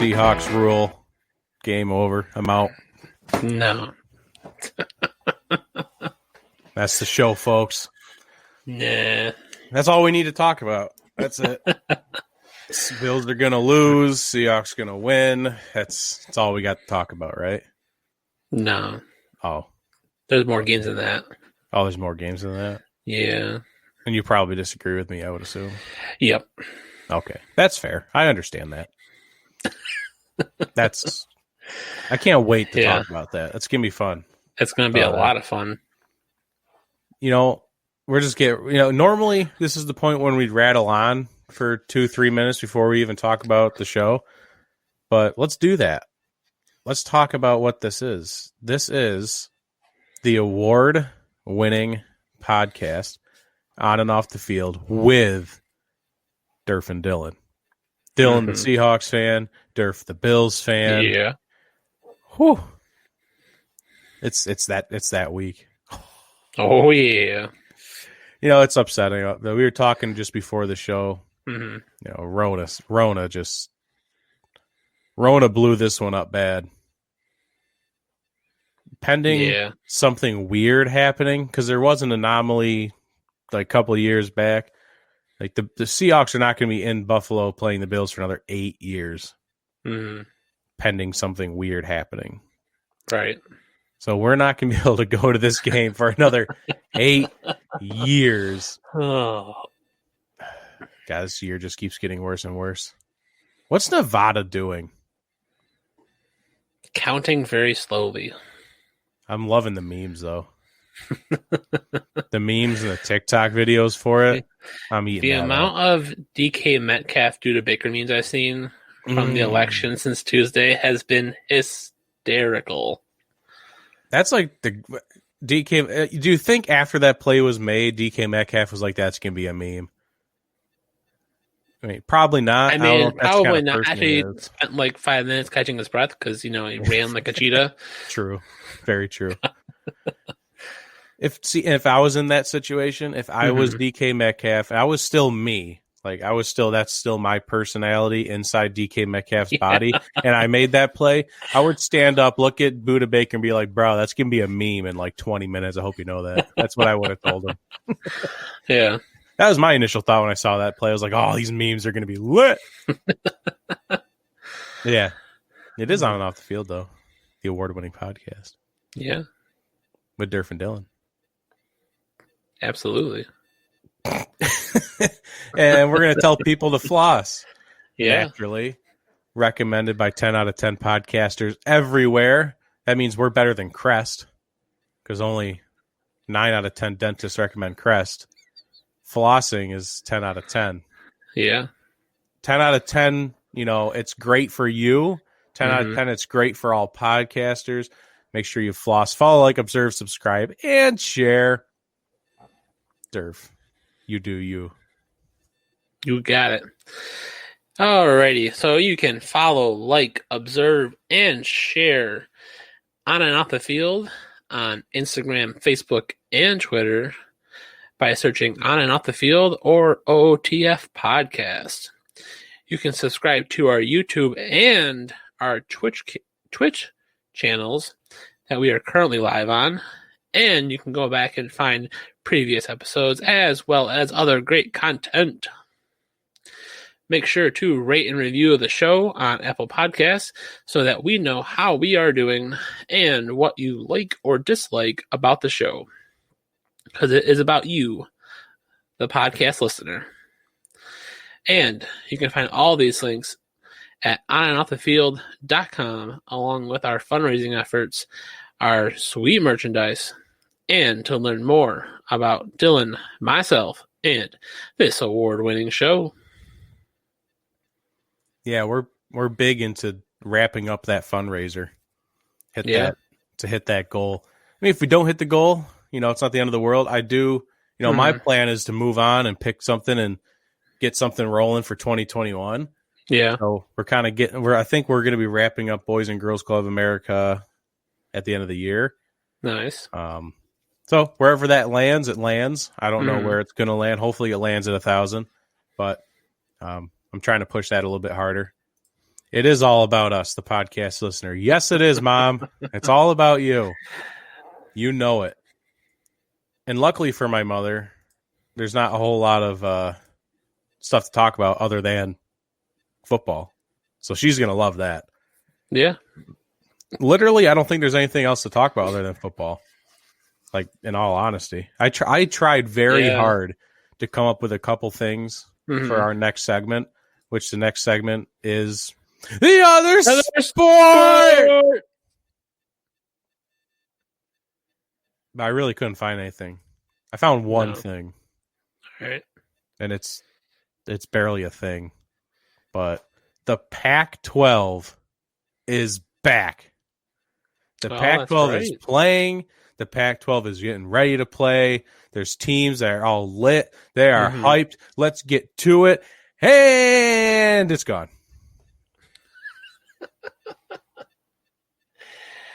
Seahawks rule. Game over. I'm out. No. That's the show, folks. Nah. That's all we need to talk about. That's it. Bills are going to lose. Seahawks going to win. That's all we got to talk about, right? No. Oh. There's more games than that. Oh, there's more games than that? Yeah. And you probably disagree with me, I would assume. Yep. Okay. That's fair. I understand that. I can't wait to talk about that. That's going to be fun. It's going to be a lot of fun. You know, normally this is the point when we'd rattle on for 2-3 minutes before we even talk about the show. But let's do that. Let's talk about what this is. This is the award-winning podcast on and off the field with Derf and Dylan. Dylan, the Seahawks fan, Derf, the Bills fan. Yeah. Whew. It's that week. Oh, yeah. You know, it's upsetting. We were talking just before the show. Mm-hmm. You know, Rona blew this one up bad. Pending something weird happening, because there was an anomaly like a couple of years back. Like the Seahawks are not going to be in Buffalo playing the Bills for another 8 years. Mm-hmm. Pending something weird happening. Right. So we're not going to be able to go to this game for another 8 years. Oh. God, this year just keeps getting worse and worse. What's Nevada doing? Counting very slowly. I'm loving the memes, though. The memes and the TikTok videos for it. I'm eating the amount of DK Metcalf due to Baker memes I've seen from the election since Tuesday has been hysterical. That's like the DK. Do you think after that play was made, DK Metcalf was like, that's going to be a meme? I mean, probably not. I mean, probably not. Actually, he spent like 5 minutes catching his breath because, he ran like a cheetah. True. Very true. If I was in that situation, if I was DK Metcalf, I was still me. Like, that's still my personality inside DK Metcalf's body. And I made that play. I would stand up, look at Buda Baker and be like, bro, that's going to be a meme in like 20 minutes. I hope you know that. That's what I would have told him. Yeah. That was my initial thought when I saw that play. I was like, oh, these memes are going to be lit. Yeah. It is on and off the field, though. The award-winning podcast. Yeah. With Derf and Dylan. Absolutely. And we're going to tell people to floss. Yeah. Naturally. Recommended by 10 out of 10 podcasters everywhere. That means we're better than Crest. Because only 9 out of 10 dentists recommend Crest. Flossing is 10 out of 10. Yeah. 10 out of 10, it's great for you. 10 out of 10, it's great for all podcasters. Make sure you floss, follow, like, observe, subscribe, and share. Derf, you do you. You got it. Alrighty, so you can follow, like, observe, and share on and off the field on Instagram, Facebook, and Twitter by searching On and Off the Field or OOTF Podcast. You can subscribe to our YouTube and our Twitch channels that we are currently live on, and you can go back and find previous episodes as well as other great content. Make sure to rate and review the show on Apple Podcasts so that we know how we are doing and what you like or dislike about the show. Because it is about you, the podcast listener. And you can find all these links at onandoffthefield.com along with our fundraising efforts, our sweet merchandise, and to learn more about Dylan, myself, and this award-winning show. Yeah, we're big into wrapping up that fundraiser. Hit that goal. I mean, if we don't hit the goal, it's not the end of the world. I do, my plan is to move on and pick something and get something rolling for 2021. Yeah. So we're kind of I think we're going to be wrapping up Boys and Girls Club America at the end of the year. Nice. So wherever that lands, it lands. I don't know where it's going to land. Hopefully it lands at 1,000, but I'm trying to push that a little bit harder. It is all about us, the podcast listener. Yes, it is, Mom. It's all about you. You know it. And luckily for my mother, there's not a whole lot of stuff to talk about other than football. So she's going to love that. Yeah. Literally, I don't think there's anything else to talk about other than football. Like, in all honesty. I tried very hard to come up with a couple things for our next segment, which the next segment is the other sport! But I really couldn't find anything. I found one thing. All right. And it's barely a thing. But the Pac-12 is back. The Pac-12 is playing. The Pac-12 is getting ready to play. There's teams that are all lit. They are hyped. Let's get to it. And it's gone.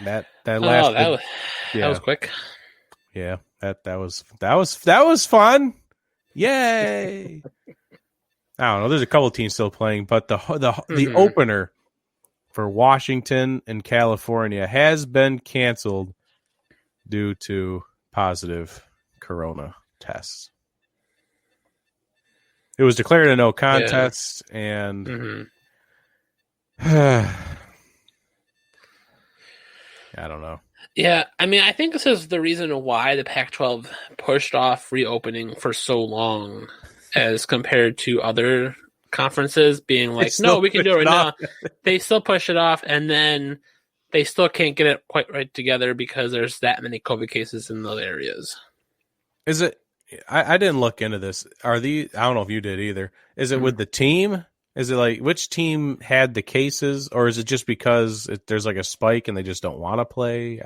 that was quick. Yeah, that was fun. Yay! I don't know. There's a couple teams still playing, but the opener for Washington and California has been canceled due to positive corona tests. It was declared a no contest, and I don't know. Yeah, I mean, I think this is the reason why the Pac-12 pushed off reopening for so long as compared to other conferences being like, no, we can do it right now. They still push it off, and then they still can't get it quite right together because there's that many COVID cases in those areas. Is it? I didn't look into this. I don't know if you did either. Is it with the team? Is it like which team had the cases, or is it just because there's like a spike and they just don't want to play?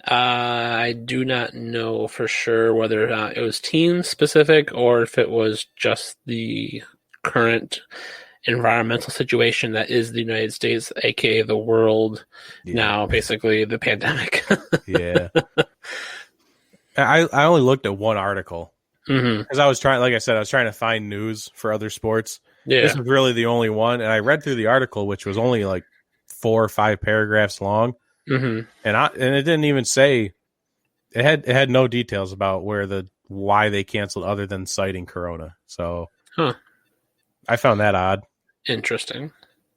I do not know for sure whether or not it was team specific or if it was just the current environmental situation that is the United States, aka the world now, basically the pandemic. Yeah. I only looked at one article because I was trying to find news for other sports. Yeah. This was really the only one, and I read through the article, which was only like 4 or 5 paragraphs long, and it didn't even say it had no details about why they canceled other than citing corona. So I found that odd. Interesting.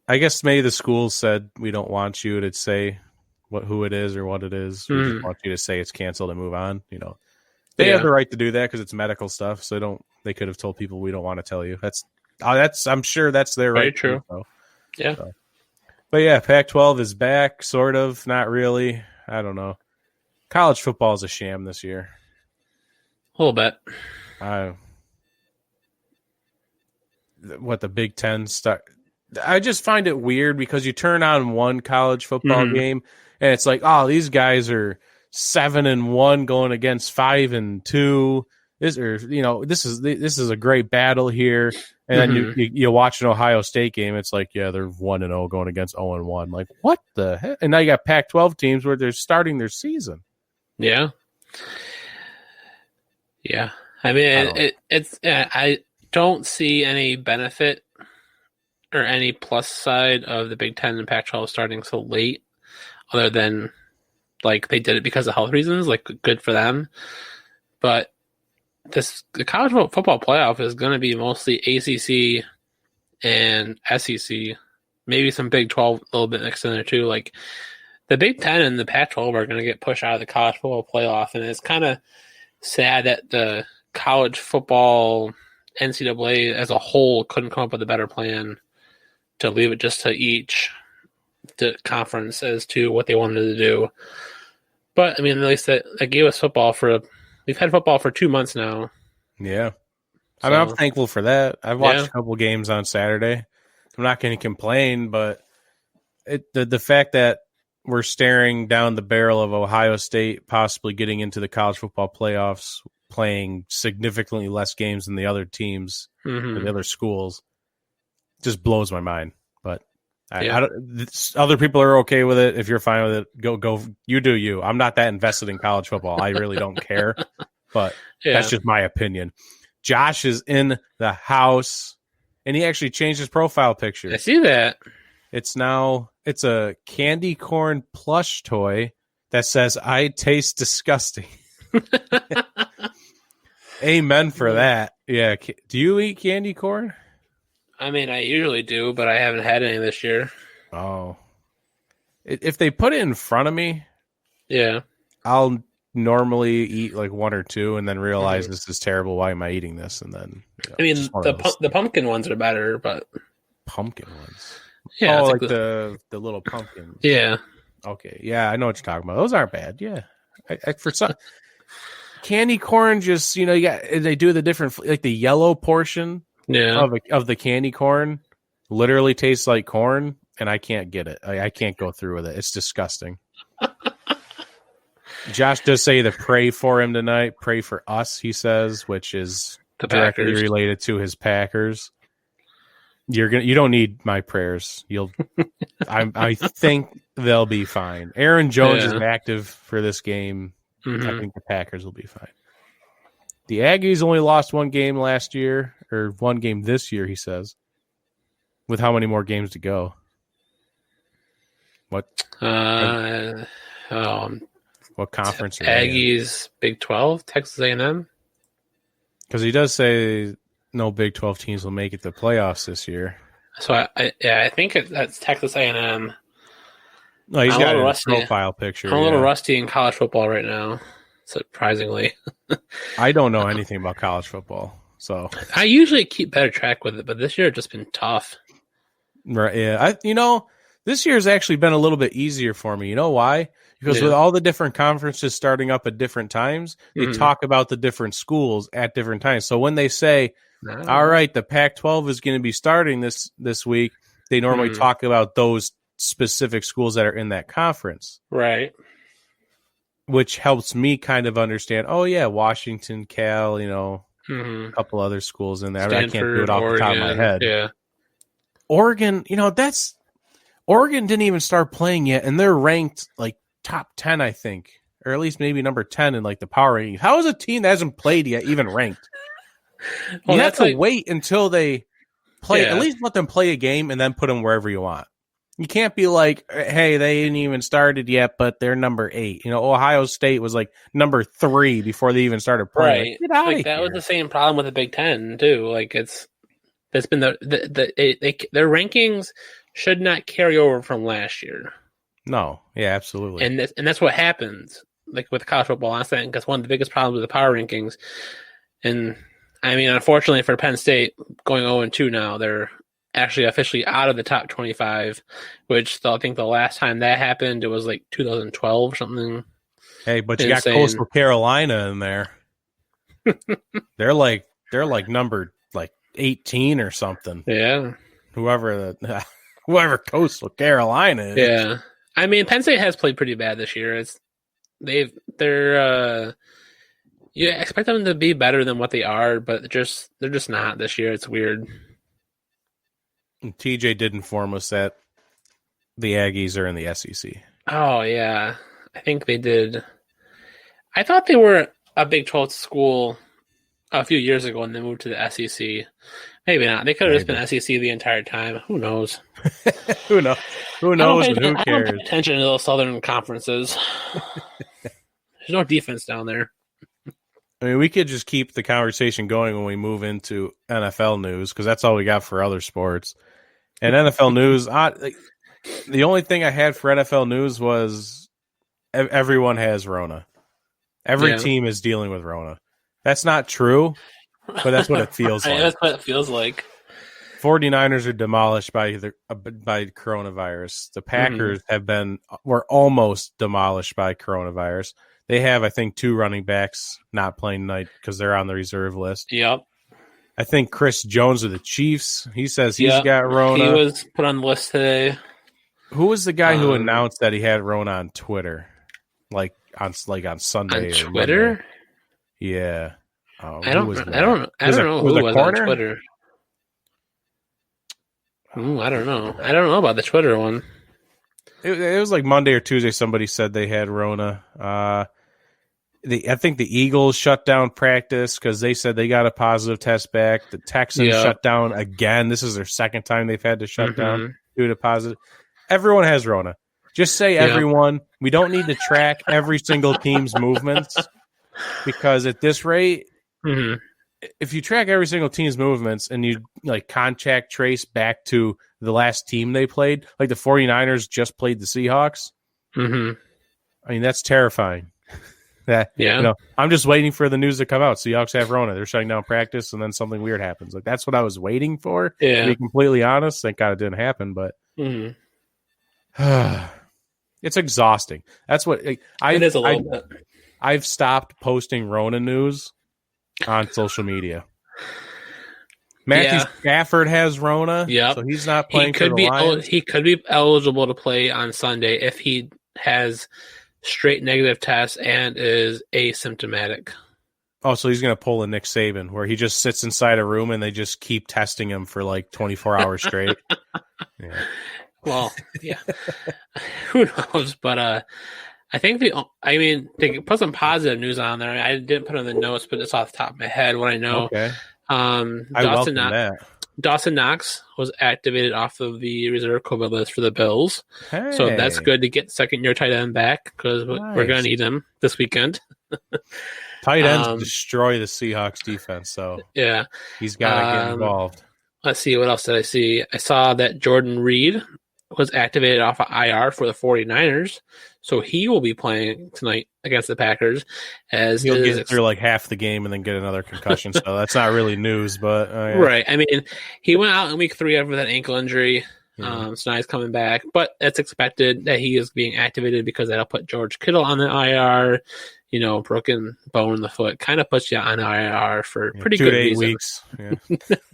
I guess maybe the schools said we don't want you to say who it is or what it is. We just want you to say it's canceled and move on. You know, they have the right to do that because it's medical stuff. So they could have told people we don't want to tell you. I'm sure that's their right. Very true. Yeah. So. But yeah, Pac-12 is back, sort of, not really. I don't know. College football is a sham this year. A little bit. What the Big Ten stuff. I just find it weird because you turn on one college football game and it's like, oh, these guys are 7-1 going against 5-2. This is a great battle here. And then you watch an Ohio State game, it's like, yeah, they're 1-0 going against 0-1. Like, what the heck? And now you got Pac-12 teams where they're starting their season. Yeah. Yeah. I mean, I don't see any benefit or any plus side of the Big Ten and Pac-12 starting so late, other than like they did it because of health reasons, like good for them. But the college football playoff is going to be mostly ACC and SEC, maybe some Big 12 a little bit mixed in there too. Like the Big Ten and the Pac-12 are going to get pushed out of the college football playoff, and it's kind of sad that the college football NCAA as a whole couldn't come up with a better plan to leave it just to each the conference as to what they wanted to do. But I mean, at least that gave us football we've had football for 2 months now. Yeah. I mean, I'm thankful for that. I've watched a couple games on Saturday. I'm not going to complain, but the fact that we're staring down the barrel of Ohio State possibly getting into the college football playoffs, playing significantly less games than the other teams, the other schools, just blows my mind. But other people are okay with it. If you're fine with it, go. You do you. I'm not that invested in college football. I really don't care. But that's just my opinion. Josh is in the house, and he actually changed his profile picture. I see that. It's a candy corn plush toy that says, "I taste disgusting." Amen for that. Yeah. Do you eat candy corn? I mean, I usually do, but I haven't had any this year. Oh. If they put it in front of me, yeah, I'll normally eat like one or two and then realize this is terrible. Why am I eating this? And then, I mean, the pumpkin ones are better, but pumpkin ones. Yeah, like the little pumpkins. Yeah. Okay. Yeah, I know what you're talking about. Those aren't bad. Yeah. For some candy corn, just they do the different, like the yellow portion. Yeah. Of the candy corn, literally tastes like corn, and I can't get it. I can't go through with it. It's disgusting. Josh does say to pray for him tonight. Pray for us, he says, which is directly related to his Packers. You don't need my prayers. I think they'll be fine. Aaron Jones is active for this game. I think the Packers will be fine. The Aggies only lost one game last year, or one game this year, he says. With how many more games to go? What? What conference are Aggies, Big 12, Texas A&M? Because he does say no Big 12 teams will make it to playoffs this year. So, I think that's Texas A&M. No, he's got a profile picture. I'm a little rusty in college football right now, surprisingly. I don't know anything about college football, so I usually keep better track with it, but this year it's just been tough. Right? Yeah, this year's actually been a little bit easier for me. You know why? Because with all the different conferences starting up at different times, they talk about the different schools at different times. So when they say, "All right, the Pac-12 is going to be starting this week," they normally talk about those specific schools that are in that conference, right? Which helps me kind of understand. Oh yeah, Washington, Cal, a couple other schools in there. Stanford, I can't do it off the top of my head. Yeah, Oregon, Oregon didn't even start playing yet, and they're ranked like top 10, I think, or at least maybe number 10 in like the power rankings. How is a team that hasn't played yet even ranked? You have to wait until they play. At least let them play a game and then put them wherever you want. You can't be like, hey, they ain't even started yet, but they're number 8. Ohio State was like number 3 before they even started playing. Right. Get out of here. That was the same problem with the Big Ten too. Like that's been their rankings should not carry over from last year. No. Yeah, absolutely. And that's what happens. Like with college football last night, because one of the biggest problems with the power rankings, and I mean, unfortunately for Penn State, going 0-2 now, they're actually officially out of the top 25, which I think the last time that happened, it was like 2012 or something. Hey, but you got Coastal Carolina in there. They're like number 18 or something. Yeah. Whoever Coastal Carolina is. Yeah. I mean, Penn State has played pretty bad this year. You expect them to be better than what they are, but they're just not this year. It's weird. TJ did inform us that the Aggies are in the SEC. Oh, yeah. I think they did. I thought they were a Big 12 school a few years ago and they moved to the SEC. Maybe not. They could have just been SEC the entire time. Who knows? Who knows? Who knows? And who I cares? don't pay attention to those Southern conferences. There's no defense down there. I mean, we could just keep the conversation going when we move into NFL news because that's all we got for other sports. And NFL news, the only thing I had for NFL news was everyone has Rona. Every team is dealing with Rona. That's not true, but that's what it feels like. That's what it feels like. 49ers are demolished by coronavirus. The Packers were almost demolished by coronavirus. They have, I think, 2 running backs not playing tonight because they're on the reserve list. Yep. I think Chris Jones of the Chiefs, he says he's got Rona. He was put on the list today. Who was the guy who announced that he had Rona on Twitter? Like on Sunday. On Twitter? Monday? Yeah. I don't know who was on Twitter. I don't know. I don't know about the Twitter one. It was like Monday or Tuesday. Somebody said they had Rona. I think the Eagles shut down practice because they said they got a positive test back. The Texans shut down again. This is their second time they've had to shut down. due to positive. Everyone has Rona. Just say everyone. We don't need to track every single team's movements because at this rate, if you track every single team's movements and you like contact trace back to the last team they played, like the 49ers just played the Seahawks. I mean, that's terrifying. I'm just waiting for the news to come out. Seahawks have Rona. They're shutting down practice, and then something weird happens. Like that's what I was waiting for. To be completely honest, thank God it didn't happen. But it's exhausting. That's what it is a little bit. I've stopped posting Rona news on social media. Matthew Stafford has Rona, so he's not playing for the Lions. He could be eligible to play on Sunday if he has straight negative tests and is asymptomatic. Oh, so he's going to pull a Nick Saban where he just sits inside a room and they just keep testing him for like 24 hours straight. Well, who knows? But I think they put some positive news on there. I didn't put it in the notes, but it's off the top of my head what I know. Okay. Dawson Knox was activated off of the reserve COVID list for the Bills. Hey. So that's good to get second-year tight end back because we're going to need him this weekend. Tight ends destroy the Seahawks defense, so he's got to get involved. Let's see, what else did I see? I saw that Jordan Reed was activated off of IR for the 49ers, so he will be playing tonight against the Packers. As he'll get through like half the game and then get another concussion, so that's not really news. But right, I mean, he went out in week 3 after that ankle injury, so now he's coming back. But it's expected that he is being activated because that'll put George Kittle on the IR. Broken bone in the foot kind of puts you on IR for pretty 2 good to 8 reason. weeks.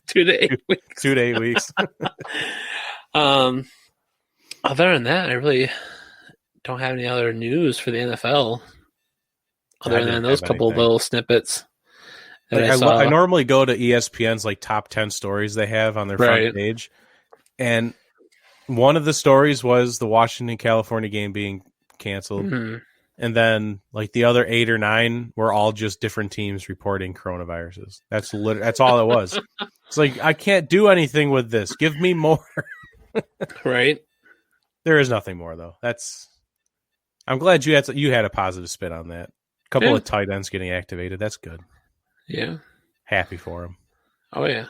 2 to 8 weeks. 2 to 8 weeks. Other than that, I really don't have any other news for the NFL other than those couple of little snippets. I normally go to ESPN's like top 10 stories they have on their front page. And one of the stories was the Washington, California game being canceled. And then like the other 8 or 9 were all just different teams reporting coronaviruses. That's all it was. It's like, I can't do anything with this. Give me more. Right. There is nothing more though. I'm glad you had a positive spin on that. A couple of tight ends getting activated. That's good. Yeah. Happy for him. Oh yeah.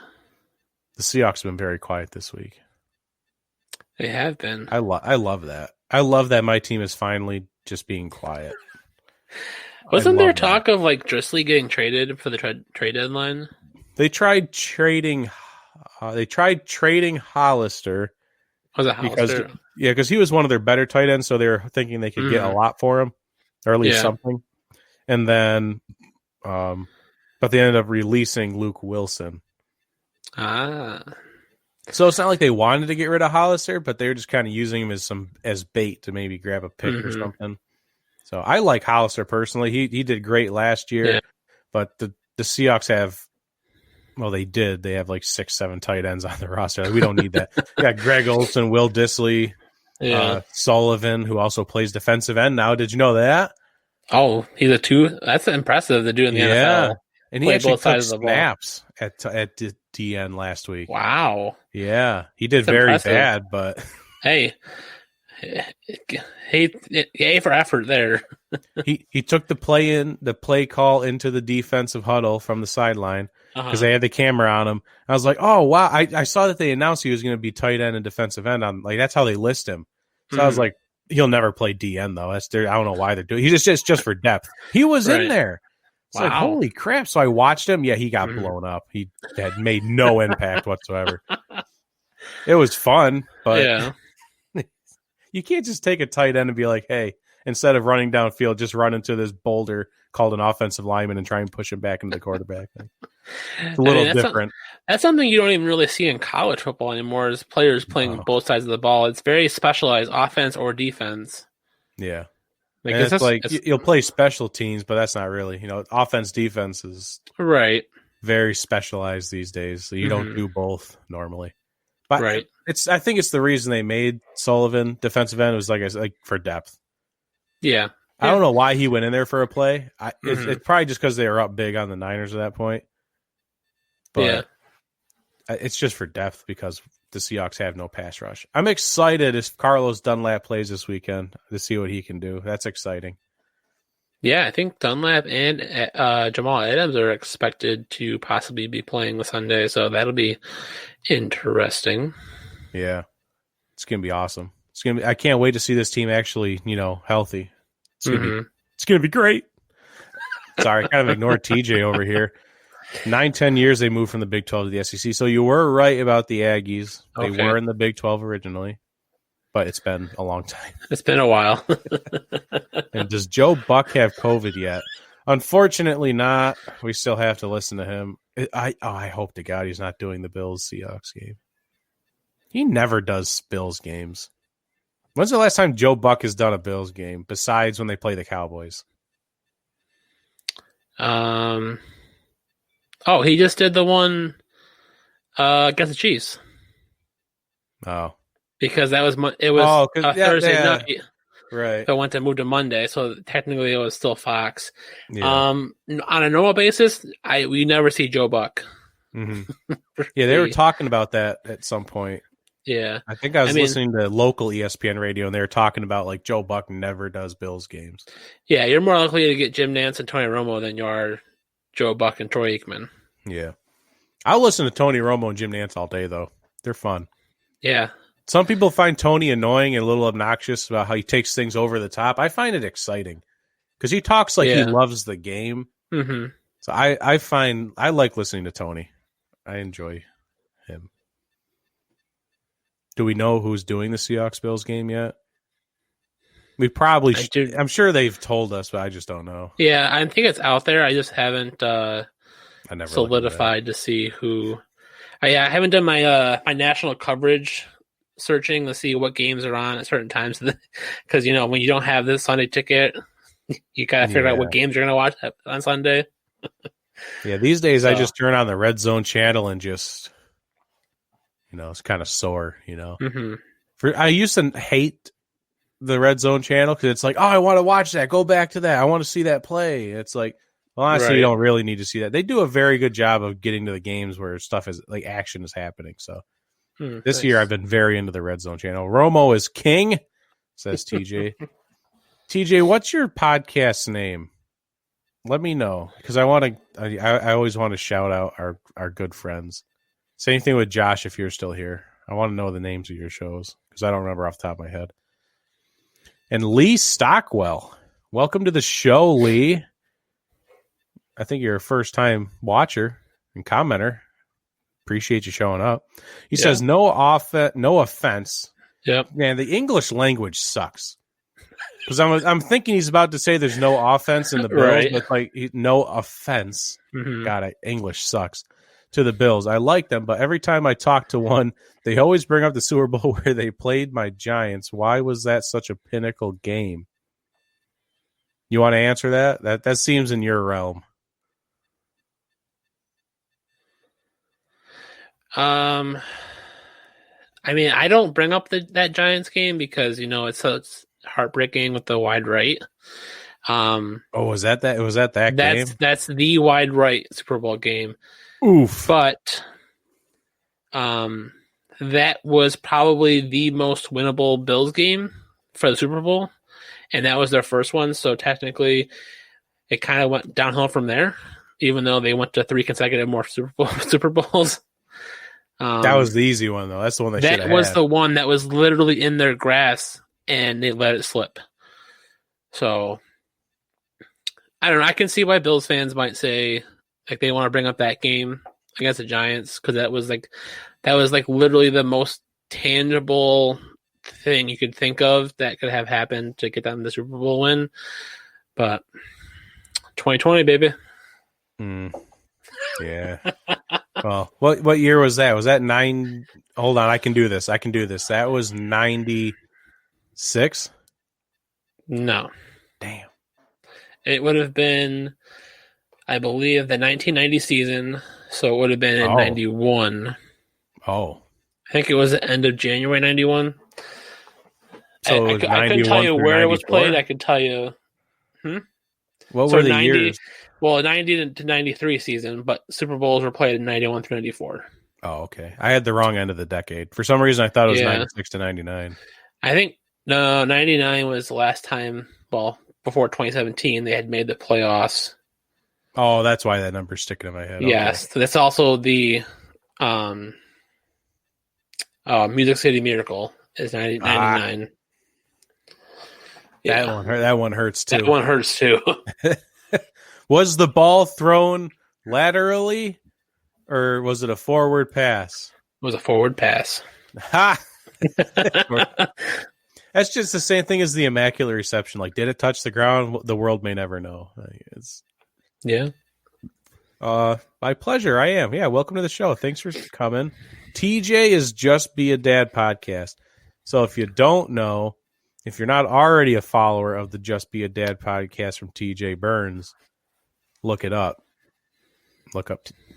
The Seahawks have been very quiet this week. They have been. I love that. I love that my team is finally just being quiet. Wasn't there talk of like Dristley getting traded for the trade deadline? They tried trading. Hollister. Was it Hollister? Because he was one of their better tight ends, so they were thinking they could get a lot for him, or at least something. And then, but they ended up releasing Luke Wilson. So it's not like they wanted to get rid of Hollister, but they were just kind of using him as bait to maybe grab a pick or something. So I like Hollister personally. He did great last year, but the Seahawks have. Well, they did. They have like 6-7 tight ends on the roster. Like, we don't need that. We got Greg Olsen, Will Dissly, Sullivan, who also plays defensive end now. Did you know that? Oh, he's a 2. That's impressive to do in the NFL. And he actually took snaps at DN last week. Wow. Yeah, he did very bad, but hey, A for effort there. he took the play call into the defensive huddle from the sideline. Because they had the camera on him. I was like, oh, wow. I saw that they announced he was going to be tight end and defensive end. That's how they list him. So I was like, he'll never play DN, though. I don't know why they're doing it. He's just for depth. He was in there. It's like, holy crap. So I watched him. Yeah, he got blown up. He had made no impact whatsoever. It was fun, but you can't just take a tight end and be like, hey, instead of running downfield, just run into this boulder called an offensive lineman and try and push him back into the quarterback. It's a little different. That's something you don't even really see in college football anymore is players playing both sides of the ball. It's very specialized offense or defense. Yeah. You'll play special teams, but that's not really, offense, defense is very specialized these days. So you don't do both normally. But I think it's the reason they made Sullivan defensive end. It was like for depth. Yeah. I don't know why he went in there for a play. It's probably just because they were up big on the Niners at that point. But it's just for depth because the Seahawks have no pass rush. I'm excited if Carlos Dunlap plays this weekend to see what he can do. That's exciting. Yeah, I think Dunlap and Jamal Adams are expected to possibly be playing the Sunday, so that'll be interesting. Yeah, it's gonna be awesome. I can't wait to see this team actually, healthy. It's gonna be great. Sorry, I kind of ignored TJ over here. 9-10 years they moved from the Big 12 to the SEC. So you were right about the Aggies. They were in the Big 12 originally, but it's been a long time. It's been a while. And does Joe Buck have COVID yet? Unfortunately not. We still have to listen to him. I hope to God he's not doing the Bills-Seahawks game. He never does Bills games. When's the last time Joe Buck has done a Bills game besides when they play the Cowboys? Oh, he just did the one against the Chiefs. Oh. Because that was Thursday night. Right. So it went to Monday, so technically it was still Fox. Yeah. On a normal basis, we never see Joe Buck. Mm-hmm. Yeah, they were talking about that at some point. Yeah. I think I was listening to local ESPN radio, and they were talking about, like, Joe Buck never does Bills games. Yeah, you're more likely to get Jim Nantz and Tony Romo than you are Joe Buck and Troy Aikman. Yeah. I'll listen to Tony Romo and Jim Nantz all day, though. They're fun. Yeah. Some people find Tony annoying and a little obnoxious about how he takes things over the top. I find it exciting because he talks like he loves the game. Mm-hmm. So I like listening to Tony. I enjoy him. Do we know who's doing the Seahawks-Bills game yet? We probably should. I'm sure they've told us, but I just don't know. Yeah, I think it's out there. I just haven't solidified to see who. I haven't done my my national coverage searching to see what games are on at certain times. Because, when you don't have this Sunday ticket, you got to figure out what games you're going to watch on Sunday. Yeah, these days I just turn on the Red Zone channel and just, it's kind of sore, Mm-hmm. I used to hate the Red Zone channel because it's like, oh, I want to watch that. Go back to that. I want to see that play. It's like, well, honestly, you don't really need to see that. They do a very good job of getting to the games where stuff is like action is happening. So this year I've been very into the Red Zone channel. Romo is king, says TJ. TJ, what's your podcast name? Let me know because I always want to shout out our good friends. Same thing with Josh if you're still here. I want to know the names of your shows because I don't remember off the top of my head. And Lee Stockwell, welcome to the show, Lee. I think you're a first-time watcher and commenter. Appreciate you showing up. He says, no offense. Yep. Man, the English language sucks. Because I'm thinking he's about to say there's no offense in the Bills, but like no offense. Mm-hmm. God, English sucks to the Bills. I like them, but every time I talk to one, they always bring up the Super Bowl where they played my Giants. Why was that such a pinnacle game? You want to answer that? That seems in your realm. I don't bring up that Giants game because it's heartbreaking with the wide right. Was that game? That's the wide right Super Bowl game. Oof. But that was probably the most winnable Bills game for the Super Bowl, and that was their first one. So technically, it kind of went downhill from there. Even though they went to 3 consecutive more Super Bowls. That was the easy one, though. That's the one they should have had. That was the one that was literally in their grass, and they let it slip. So, I don't know. I can see why Bills fans might say like they want to bring up that game against the Giants because that was like literally the most tangible thing you could think of that could have happened to get them the Super Bowl win. But 2020, baby. Yeah. Well, what year was that? Was that 9? Hold on, I can do this. That was 96? No. Damn. It would have been, I believe, the 1990 season, so it would have been in 91. Oh. I think it was the end of January 91. So I couldn't tell you where 94? It was played. I could tell you. What were the years? Well, 90 to 93 season, but Super Bowls were played in 91 through 94. Oh, okay. I had the wrong end of the decade. For some reason, I thought it was Yeah. 96 to 99. I think, no, 99 was the last time, well, before 2017, they had made the playoffs. Oh, that's why that number's sticking in my head. Yes. So that's also the Music City Miracle is 99. That one hurts too. That one hurts too. Was the ball thrown laterally, or was it a forward pass? It was a forward pass. Ha! That's just the same thing as the Immaculate Reception. Like, did it touch the ground? The world may never know. Yeah. My pleasure. I am. Yeah, welcome to the show. Thanks for coming. TJ is Just Be a Dad podcast. So if you don't know, if you're not already a follower of the Just Be a Dad podcast from TJ Burns, look it up.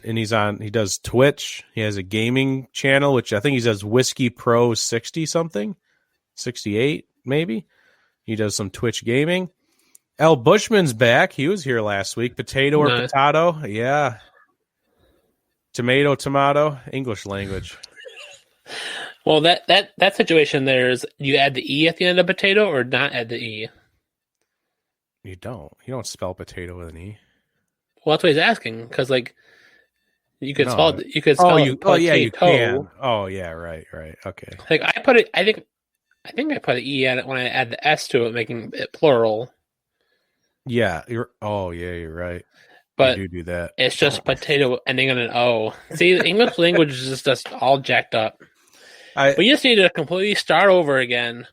And he does Twitch. He has a gaming channel, which I think he does Whiskey Pro 60 something, 68 maybe. He does some Twitch gaming. L. Bushman's back. He was here last week. Potato or potato? Yeah. Tomato, English language. Well, that situation there is, you add the E at the end of potato or not add the E? You don't spell potato with an E. Well, that's what he's asking, because like you could spell it. You could spell it potato. Oh yeah, you can. Oh yeah, right. Okay. Like I put it. I think I put an E at it when I add the S to it, making it plural. Yeah, you're right. But you do that. It's just potato ending on an O. See, the English language is just all jacked up. We just need to completely start over again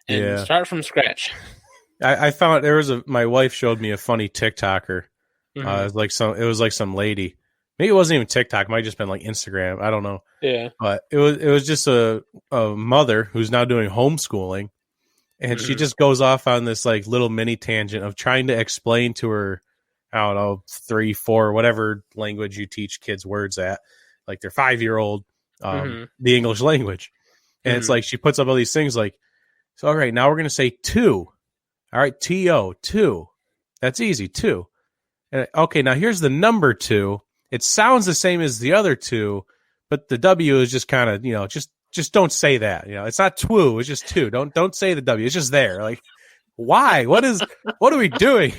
and start from scratch. I found my wife showed me a funny TikToker. Mm-hmm. It was like some lady. Maybe it wasn't even TikTok. It might have just been like Instagram. I don't know. Yeah. But it was just a mother who's now doing homeschooling, and she just goes off on this like little mini tangent of trying to explain to her, I don't know, 3, 4, whatever language you teach kids words at, like their 5-year-old, the English language. And it's like she puts up all these things like, so all right, now we're gonna say two. All right, T-O, two. That's easy, two. And okay, now here's the number 2. It sounds the same as the other 2, but the W is just kind of, just don't say that. It's not two, it's just 2. Don't say the W. It's just there. Like, why? What are we doing?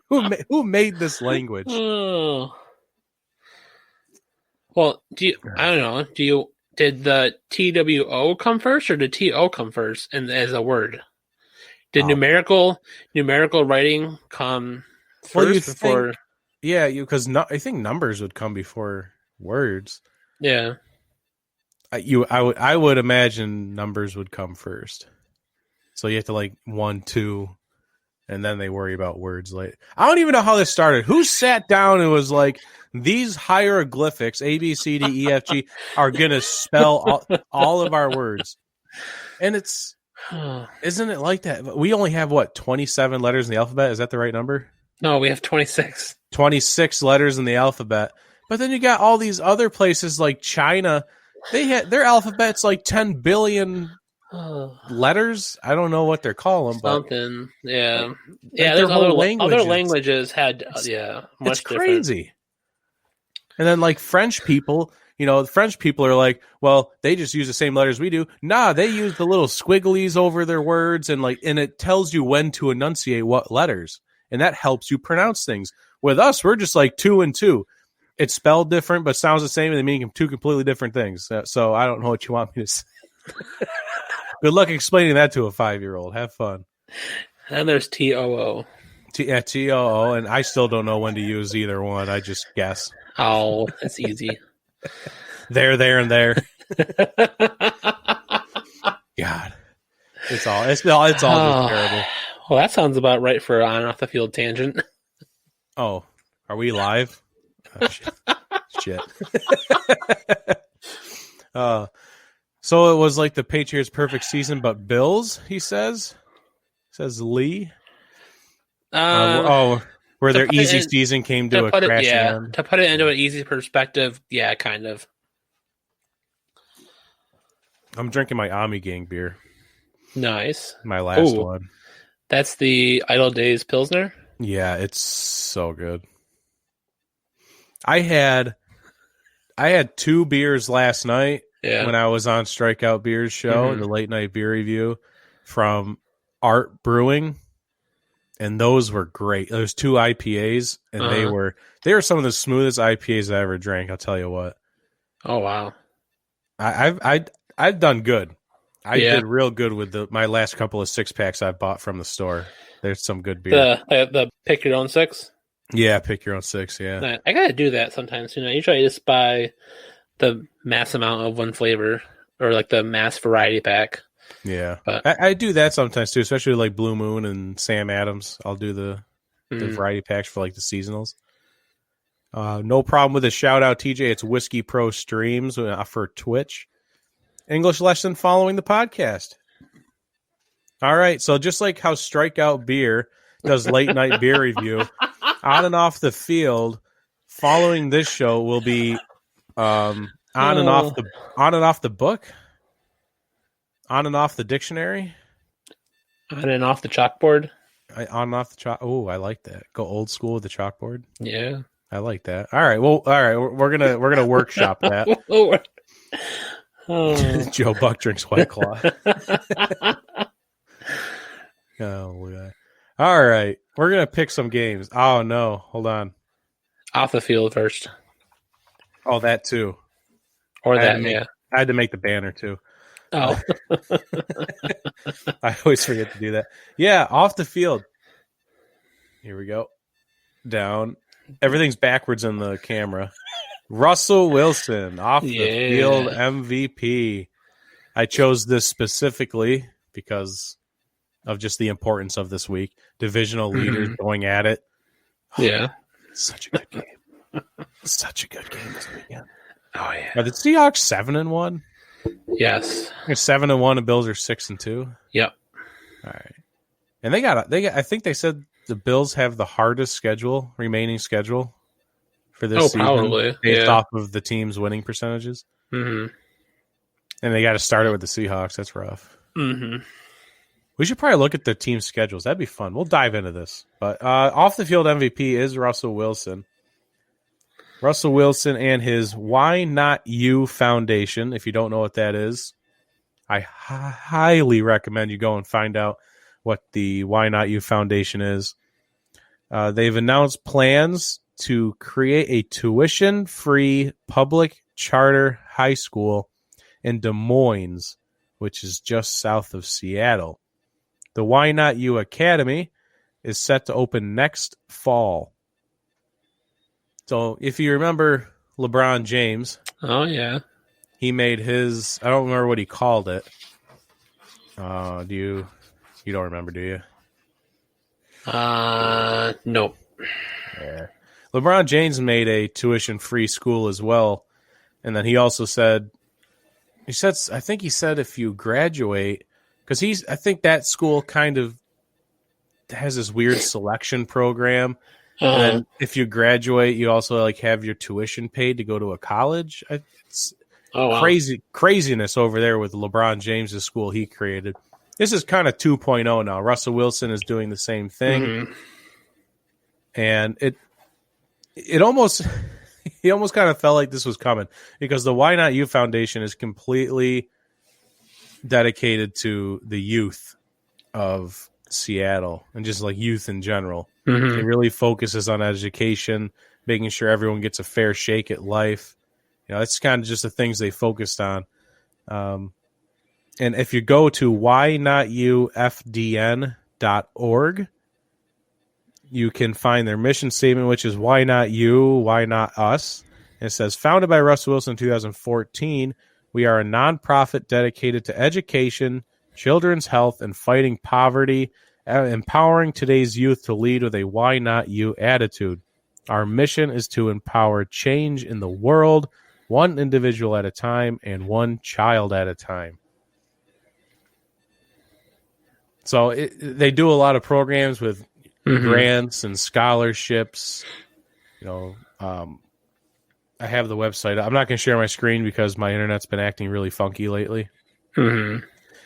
Who made this language? Oh. Well, I don't know. Did the TWO come first or did TO come first as a word? Did numerical writing come first before? Yeah, because I think numbers would come before words. Yeah. I would imagine numbers would come first. So you have to like 1, 2, and then they worry about words later. I don't even know how this started. Who sat down and was like, these hieroglyphics, A, B, C, D, E, F, G, are going to spell all of our words? And isn't it like that? We only have, 27 letters in the alphabet? Is that the right number? No, we have 26. 26 letters in the alphabet. But then you got all these other places like China. Their alphabet's like 10 billion letters. I don't know what they're calling, something. Yeah. Like there's other languages had much it's crazy. Different. And then like French people, French people are like, well, they just use the same letters we do. Nah, they use the little squigglies over their words and it tells you when to enunciate what letters. And that helps you pronounce things. With us, we're just like 2 and 2. It's spelled different, but sounds the same, and they mean 2 completely different things. So I don't know what you want me to say. Good luck explaining that to a 5-year-old. Have fun. And there's TOO. TOO, and I still don't know when to use either one. I just guess. Oh, that's easy. There, and there. God, it's all just terrible. Well, that sounds about right for an on off the field tangent. Oh, are we live? Oh, shit. So it was like the Patriots' perfect season, but Bills, he says Lee. Where their easy season came to a crashing end. To put it into an easy perspective, yeah, kind of. I'm drinking my Ami Gang beer. Nice. My last one. That's the Idle Days Pilsner? Yeah, it's so good. I had I had 2 beers last night Yeah. when I was on Strikeout Beers show, the late night beer review from Art Brewing, and those were great. There's 2 IPAs, and they were some of the smoothest IPAs I ever drank. I'll tell you what. Oh wow. I've done good. I did real good with my last couple of 6-packs I bought from the store. There's some good beer. The pick your own 6. Yeah, pick your own 6. Yeah, I gotta do that sometimes. You know, usually I just buy the mass amount of one flavor or like the mass variety pack. Yeah, but I do that sometimes too, especially like Blue Moon and Sam Adams. I'll do the variety packs for like the seasonals. No problem with a shout out, TJ. It's Whiskey Pro Streams for Twitch. English lesson following the podcast. All right, so just like how Strikeout Beer does late night beer review, on and off the field, following this show will be on and off the book, on and off the dictionary, on and off the chalkboard. On and off the chalk. Oh, I like that. Go old school with the chalkboard. Yeah, I like that. All right, well, we're gonna workshop that. Joe Buck drinks White Claw. Oh, God. All right, we're gonna pick some games. Oh no, hold on. Off the field first. Oh, that too. Or that, yeah. I had to make the banner too. Oh, I always forget to do that. Yeah, off the field. Here we go. Down. Everything's backwards in the camera. Russell Wilson, off the field MVP. I chose this specifically because of just the importance of this week. Divisional leaders going at it. Yeah. Such a good game. Such a good game this weekend. Oh, yeah. Are the Seahawks 7-1? Yes. They're 7-1, and Bills are 6-2. Yep. All right. And they got. I think they said the Bills have the hardest remaining schedule for this season, probably based off of the team's winning percentages. Mm-hmm. And they got to start it with the Seahawks. That's rough. Mm-hmm. We should probably look at the team schedules. That'd be fun. We'll dive into this. But off the field MVP is Russell Wilson. Russell Wilson and his Why Not You Foundation. If you don't know what that is, I highly recommend you go and find out what the Why Not You Foundation is. They've announced plans to create a tuition-free public charter high school in Des Moines, which is just south of Seattle. The Why Not You Academy is set to open next fall. So if you remember LeBron James, oh yeah, he made his. I don't remember what he called it. Do you? You don't remember, do you? Nope. Yeah. LeBron James made a tuition-free school as well, and then he also said, I think he said if you graduate, because I think that school kind of has this weird selection program. And if you graduate, you also like have your tuition paid to go to a college. It's craziness over there with LeBron James' school he created. This is kind of 2.0 now. Russell Wilson is doing the same thing, and it almost kind of felt like this was coming because the Why Not You Foundation is completely dedicated to the youth of Seattle and just like youth in general. It really focuses on education, making sure everyone gets a fair shake at life. You know, that's kind of just the things they focused on. And if you go to whynotoufdn.org, you can find their mission statement, which is why not you, why not us? And it says, founded by Russell Wilson in 2014, we are a nonprofit dedicated to education, children's health, and fighting poverty, empowering today's youth to lead with a why not you attitude. Our mission is to empower change in the world, one individual at a time and one child at a time. So they do a lot of programs with grants and scholarships. You know, I have the website. I'm not going to share my screen because my internet's been acting really funky lately.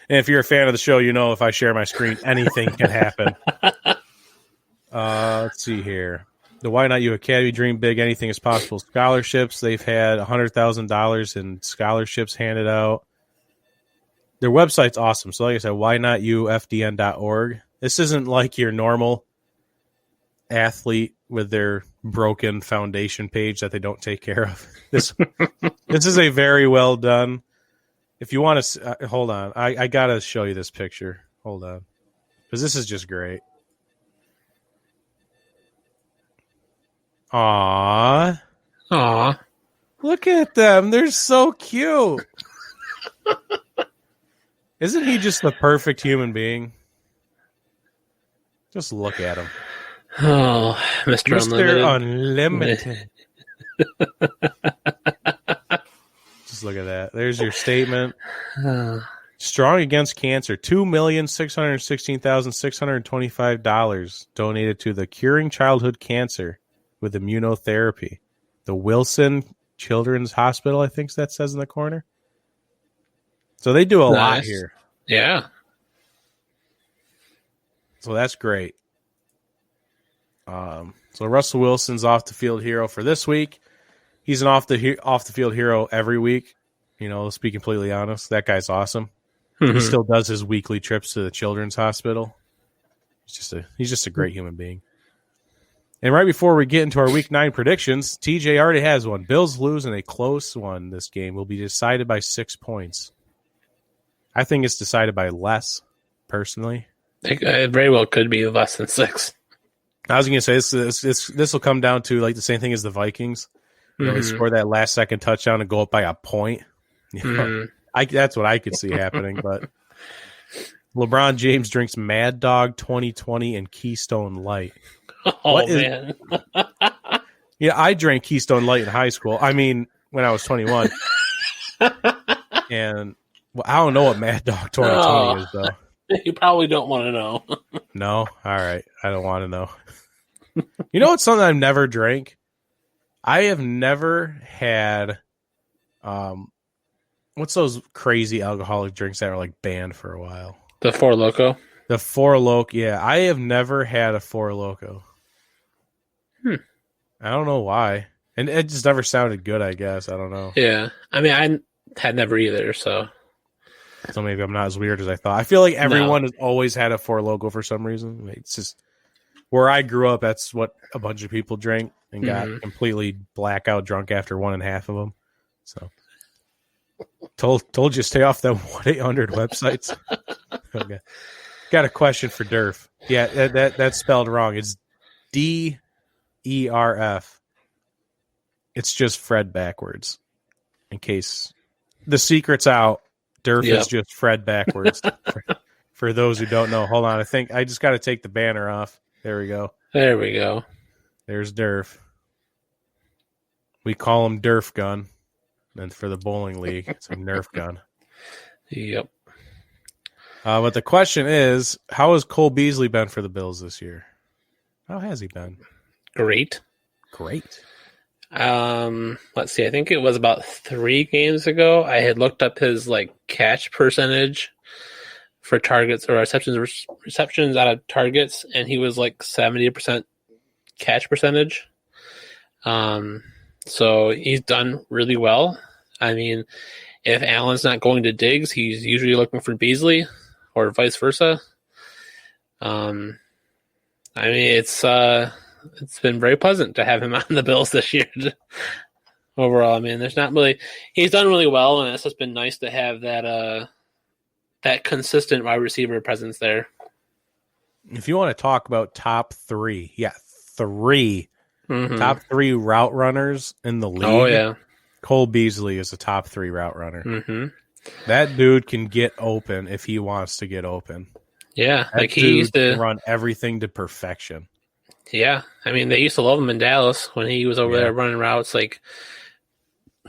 And if you're a fan of the show, you know if I share my screen, anything can happen. Let's see here. The Why Not You Academy, Dream Big, Anything is Possible scholarships. They've had $100,000 in scholarships handed out. Their website's awesome. So like I said, whynotufdn.org. This isn't like your normal athlete with their broken foundation page that they don't take care of. This is a very well done. If you want to, hold on. I got to show you this picture. Hold on. Because this is just great. Aww. Aw. Look at them. They're so cute. Isn't he just the perfect human being? Just look at him. Oh, Mr. Unlimited. Just look at that. There's your statement. Strong Against Cancer. $2,616,625 donated to the Curing Childhood Cancer with Immunotherapy. The Wilson Children's Hospital, I think that says in the corner. So they do a lot here. Yeah. So that's great. So Russell Wilson's off the field hero for this week. He's an off the field hero every week. You know, let's be completely honest. That guy's awesome. Mm-hmm. He still does his weekly trips to the Children's Hospital. He's just a great human being. And right before we get into our Week 9 predictions, TJ already has one. Bills lose in a close one. This game will be decided by 6 points. I think it's decided by less, personally. It very well could be less than 6. I was going to say this will come down to like the same thing as the Vikings. You know, they score that last second touchdown and go up by a point. You know, that's what I could see happening. But LeBron James drinks Mad Dog 2020 and Keystone Light. Man. Yeah, I drank Keystone Light in high school. I mean, when I was 21. And I don't know what Mad Dog 2020 is, though. You probably don't want to know. No? All right. I don't want to know. You know what's something I've never drank? I have never had what's those crazy alcoholic drinks that are like banned for a while? The Four Loko? The Four Loko, yeah. I have never had a Four Loko. I don't know why. And it just never sounded good, I guess. I don't know. Yeah. I mean, I had never either, so maybe I'm not as weird as I thought. I feel like everyone has always had a Four Loko for some reason. It's just where I grew up, that's what a bunch of people drank and got completely blackout drunk after 1.5 of them. So told you stay off them 1-800 websites. Okay. Got a question for Derf. Yeah, that's spelled wrong. It's DERF. It's just Fred backwards. In case the secret's out, Derf is just Fred backwards. For those who don't know, hold on. I think I just got to take the banner off. There we go. There we go. There's Derf. We call him Derf Gun. And for the bowling league, it's a Nerf gun. Yep. But the question is, how has Cole Beasley been for the Bills this year? How has he been? Great. Let's see. I think it was about 3 games ago. I had looked up his catch percentage for targets or receptions out of targets, and he was 70% catch percentage. So he's done really well. I mean, if Allen's not going to Diggs, he's usually looking for Beasley or vice versa. I mean, it's been very pleasant to have him on the Bills this year. Overall, I mean, he's done really well, and it's just been nice to have that consistent wide receiver presence there. If you want to talk about top 3, top 3 route runners in the league. Oh, yeah. Cole Beasley is a top 3 route runner. Mm-hmm. That dude can get open if he wants to get open. Yeah. That he used to run everything to perfection. Yeah. I mean, they used to love him in Dallas when he was over there running routes.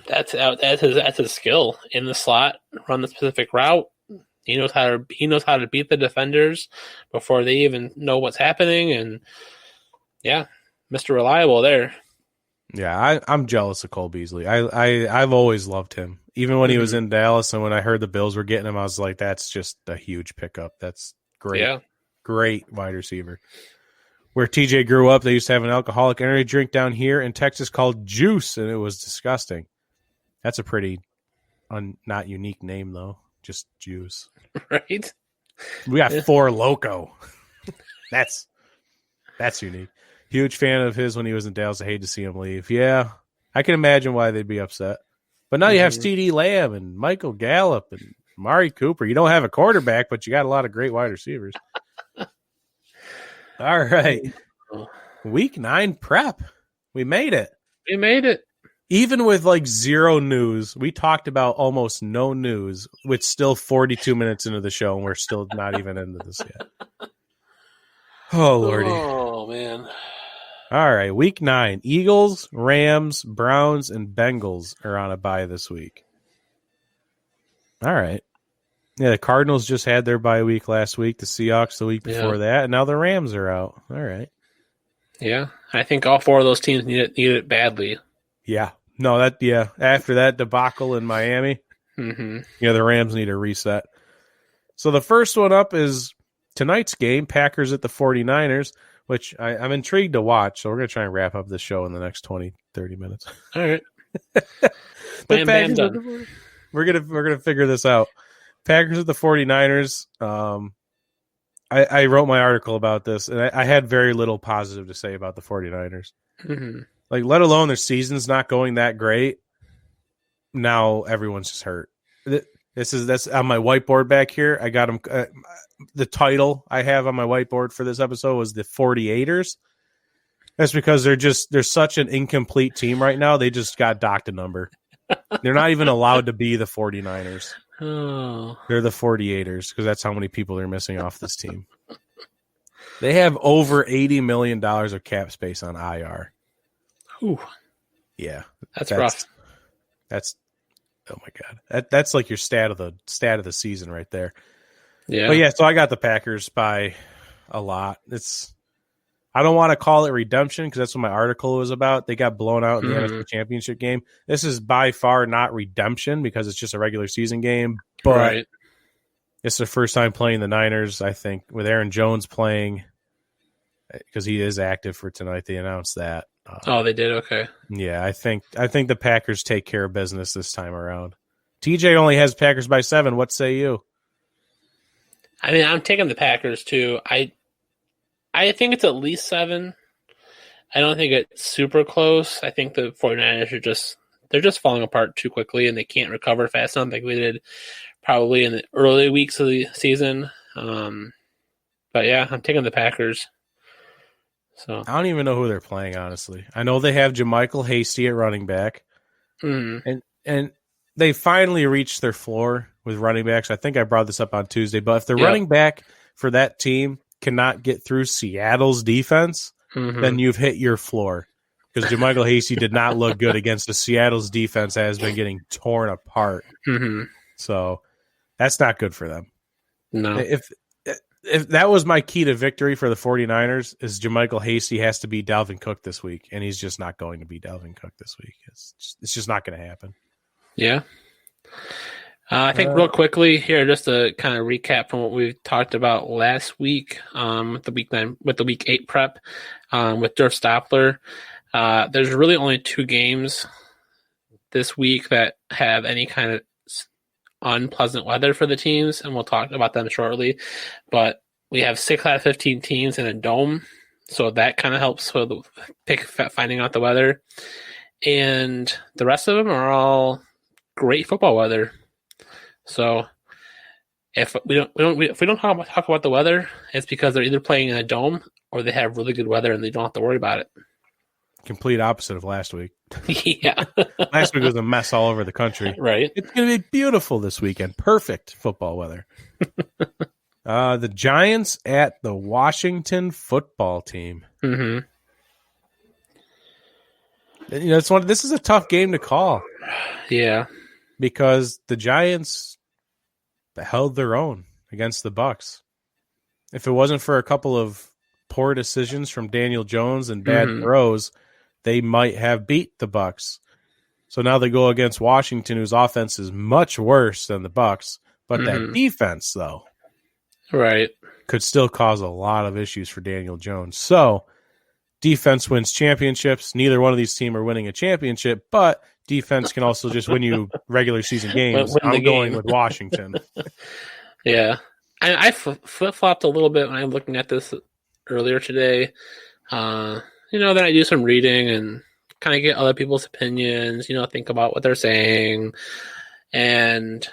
That's his skill in the slot, run the specific route. He knows how to beat the defenders before they even know what's happening. And yeah, Mr. Reliable there. Yeah, I'm jealous of Cole Beasley. I've always loved him. Even when he was in Dallas and when I heard the Bills were getting him, I was like, that's just a huge pickup. That's great. Yeah. Great wide receiver. where TJ grew up, they used to have an alcoholic energy drink down here in Texas called Juice, and it was disgusting. That's a pretty not unique name, though. Just Juice. Right? We got Four Loco. That's unique. Huge fan of his when he was in Dallas. I hate to see him leave. Yeah, I can imagine why they'd be upset. But now you have CeeDee Lamb and Michael Gallup and Amari Cooper. You don't have a quarterback, but you got a lot of great wide receivers. All right. Week 9 prep. We made it. We made it. Even with like zero news, we talked about almost no news, with still 42 minutes into the show, and we're still not even into this yet. Oh, Lordy. Oh, man. All right, week 9. Eagles, Rams, Browns, and Bengals are on a bye this week. All right. Yeah, the Cardinals just had their bye week last week, the Seahawks the week before that, and now the Rams are out. All right. Yeah, I think all 4 of those teams need it badly. Yeah. No, after that debacle in Miami, the Rams need a reset. So the first one up is tonight's game, Packers at the 49ers, which I'm intrigued to watch. So we're going to try and wrap up the show in the next 20, 30 minutes. All right. Bam, done. We're gonna figure this out. Packers at the 49ers. I wrote my article about this, and I had very little positive to say about the 49ers. Mm-hmm. Like, let alone their season's not going that great. Now everyone's just hurt. That's on my whiteboard back here. I got them. The title I have on my whiteboard for this episode was the 48ers. That's because they're such an incomplete team right now. They just got docked a number. They're not even allowed to be the 49ers. Oh. They're the 48ers because that's how many people they're missing off this team. They have over $80 million of cap space on IR. Ooh. Yeah. That's rough. That's oh my God. That's like your stat of the season right there. Yeah. But yeah, so I got the Packers by a lot. I don't want to call it redemption because that's what my article was about. They got blown out in the NFC Championship game. This is by far not redemption because it's just a regular season game. But it's their first time playing the Niners, I think, with Aaron Jones playing because he is active for tonight. They announced that. They did? Okay. Yeah, I think the Packers take care of business this time around. TJ only has Packers by 7. What say you? I mean, I'm taking the Packers too. I think it's at least 7. I don't think it's super close. I think the 49ers are just falling apart too quickly, and they can't recover fast enough like we did probably in the early weeks of the season. But yeah, I'm taking the Packers. So I don't even know who they're playing, honestly. I know they have JaMychal Hasty at running back, and they finally reached their floor with running backs. I think I brought this up on Tuesday, but if the running back for that team cannot get through Seattle's defense, then you've hit your floor. Because JaMychal Hasty did not look good against the Seattle's defense that has been getting torn apart. So that's not good for them. No. If that was my key to victory for the 49ers, is JaMychal Hasty has to be Dalvin Cook this week, and he's just not going to be Dalvin Cook this week. It's just not going to happen. Yeah. I think real quickly here, just to kind of recap from what we talked about last week with the week 8 prep with Derf Stoppler. There's really only 2 games this week that have any kind of unpleasant weather for the teams, and we'll talk about them shortly. But we have 6 out of 15 teams in a dome, so that kind of helps with finding out the weather. And the rest of them are all great football weather. So if we don't talk about the weather, it's because they're either playing in a dome or they have really good weather and they don't have to worry about it. Complete opposite of last week. Yeah. Last week was a mess all over the country. Right. It's going to be beautiful this weekend. Perfect football weather. The Giants at the Washington football team. Mm-hmm. This is a tough game to call. Yeah. Because the Giants held their own against the Bucs. If it wasn't for a couple of poor decisions from Daniel Jones and bad throws, they might have beat the Bucs. So now they go against Washington, whose offense is much worse than the Bucs, but that defense, though, right? could still cause a lot of issues for Daniel Jones. So defense wins championships. Neither one of these teams are winning a championship, but defense can also just win you regular season games. Win the I'm going game. with Washington. Yeah. I flip-flopped a little bit when I'm looking at this earlier today. Then I do some reading and kind of get other people's opinions, think about what they're saying. And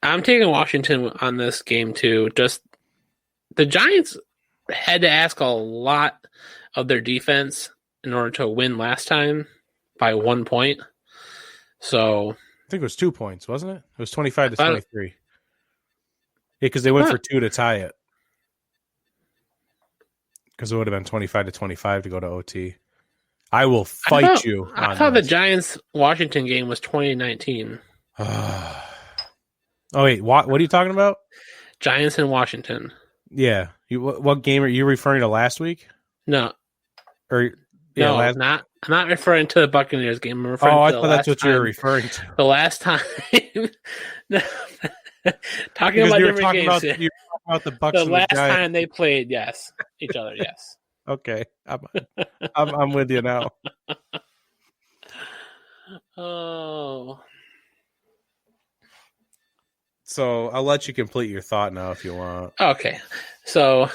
I'm taking Washington on this game too. Just the Giants had to ask a lot of their defense in order to win last time by 1 point. So I think it was 2 points, wasn't it? It was 25 to 23. Yeah, because they went for 2 to tie it. Because it would have been 25 to 25 to go to OT. I will fight you. I thought the Giants Washington game was 2019. Oh wait, what are you talking about? Giants in Washington. Yeah. What game are you referring to last week? No. I'm not referring to the Buccaneers game. I'm referring I to thought that's what you were referring to. The last time. Talking about different games. You're talking about the Bucs. The last time they played, each other, yes. Okay, I'm with you now. Oh. So I'll let you complete your thought now if you want. Okay, so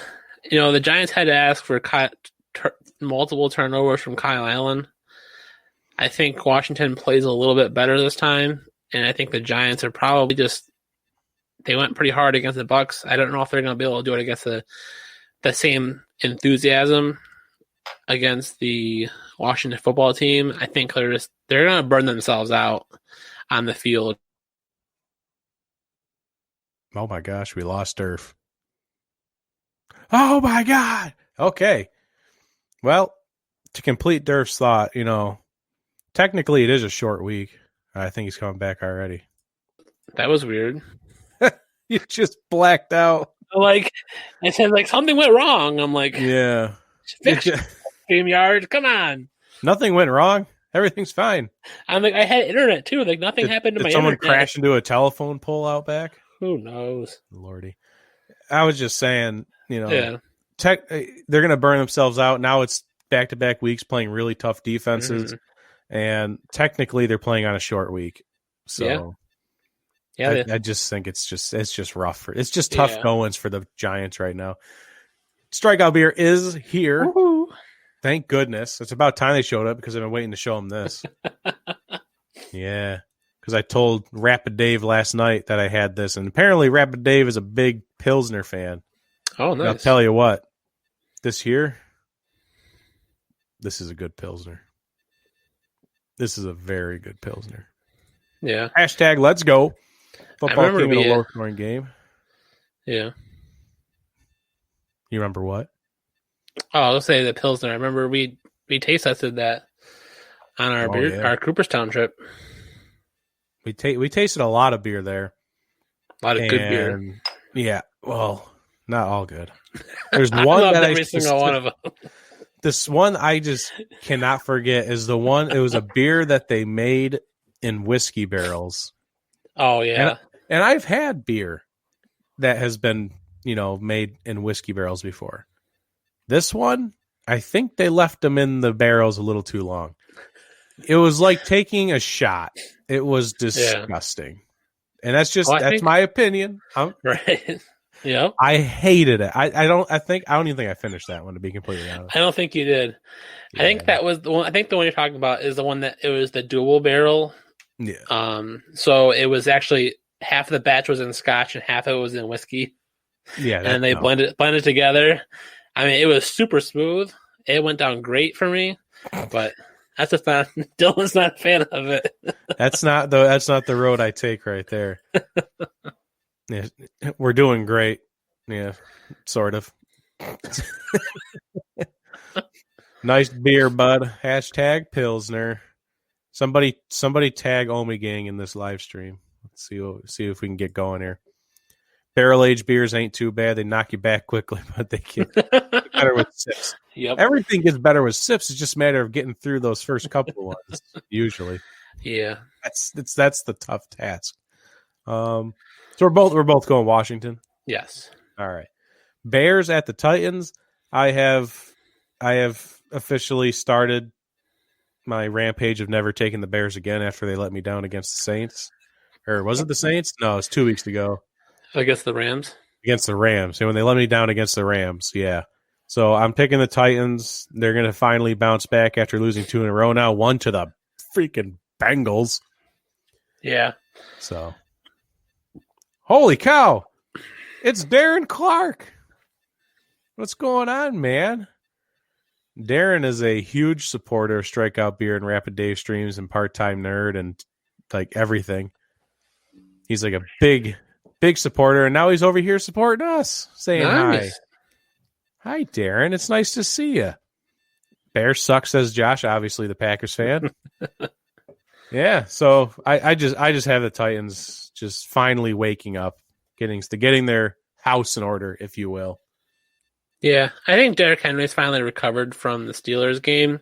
the Giants had to ask for multiple turnovers from Kyle Allen. I think Washington plays a little bit better this time, and I think the Giants are probably they went pretty hard against the Bucs. I don't know if they're going to be able to do it against the same enthusiasm against the Washington football team. I think they're going to burn themselves out on the field. Oh my gosh, we lost Derf. Oh my God. Okay. Well, to complete Derf's thought, technically it is a short week. I think he's coming back already. That was weird. You just blacked out. I said, something went wrong. I'm like, yeah. Fix StreamYard, come on. Nothing went wrong. Everything's fine. I'm like, I had internet too. Nothing happened to my internet. Did someone crash into a telephone pole out back? Who knows? Lordy. I was just saying, yeah. They're going to burn themselves out. Now it's back-to-back weeks playing really tough defenses, and technically they're playing on a short week. So I just think it's just rough. It's just tough goings for the Giants right now. Strikeout Beer is here. Woo-hoo. Thank goodness. It's about time they showed up because I've been waiting to show them this. Yeah, because I told Rapid Dave last night that I had this, and apparently Rapid Dave is a big Pilsner fan. Oh, nice. And I'll tell you what, this is a good Pilsner. This is a very good Pilsner. Yeah. Hashtag let's go. Football team in a low-scoring game. Yeah. You remember what? Oh, I'll say the Pilsner. I remember we taste tested that on our Cooperstown trip. We tasted a lot of beer there. A lot of good beer. Yeah. Well, not all good. There's one that every single one of them. This one I just cannot forget is the one. It was a beer that they made in whiskey barrels. Oh yeah. And I've had beer that has been, made in whiskey barrels before. This one, I think they left them in the barrels a little too long. It was like taking a shot. It was disgusting. And that's my opinion. Right. Yeah. I hated it. I don't even think I finished that one, to be completely honest. I don't think you did. Yeah. I think that was the one. I think the one you're talking about is the one that it was the dual barrel. Yeah. So it was actually half of the batch was in Scotch and half of it was in whiskey. Yeah. And they blended together. I mean, it was super smooth. It went down great for me, but that's just not. Dylan's not a fan of it. That's not the road I take right there. Yeah, we're doing great. Yeah, sort of. Nice beer, bud. Hashtag Pilsner. Somebody tag Omi Gang in this live stream. Let's see if we can get going here. Barrel aged beers ain't too bad. They knock you back quickly, but they get better with sips. Yep. Everything gets better with sips. It's just a matter of getting through those first couple of ones, usually. Yeah. That's the tough task. So we're both going Washington. Yes. All right. Bears at the Titans. I have officially started my rampage of never taking the Bears again after they let me down against the Saints. Or was it the Saints? No, it was 2 weeks ago. Against the Rams? Against the Rams. And when they let me down against the Rams, yeah. So I'm picking the Titans. They're going to finally bounce back after losing 2 in a row now. 1 to the freaking Bengals. Yeah. So, holy cow. It's Darren Clark. What's going on, man? Darren is a huge supporter of Strikeout Beer and Rapid Dave streams and part-time nerd and like everything. He's like a big supporter, and now he's over here supporting us, saying hi. Hi, Darren. It's nice to see you. Bears suck, says Josh, obviously the Packers fan. Yeah, so I just have the Titans just finally waking up, getting their house in order, if you will. Yeah, I think Derrick Henry's finally recovered from the Steelers game,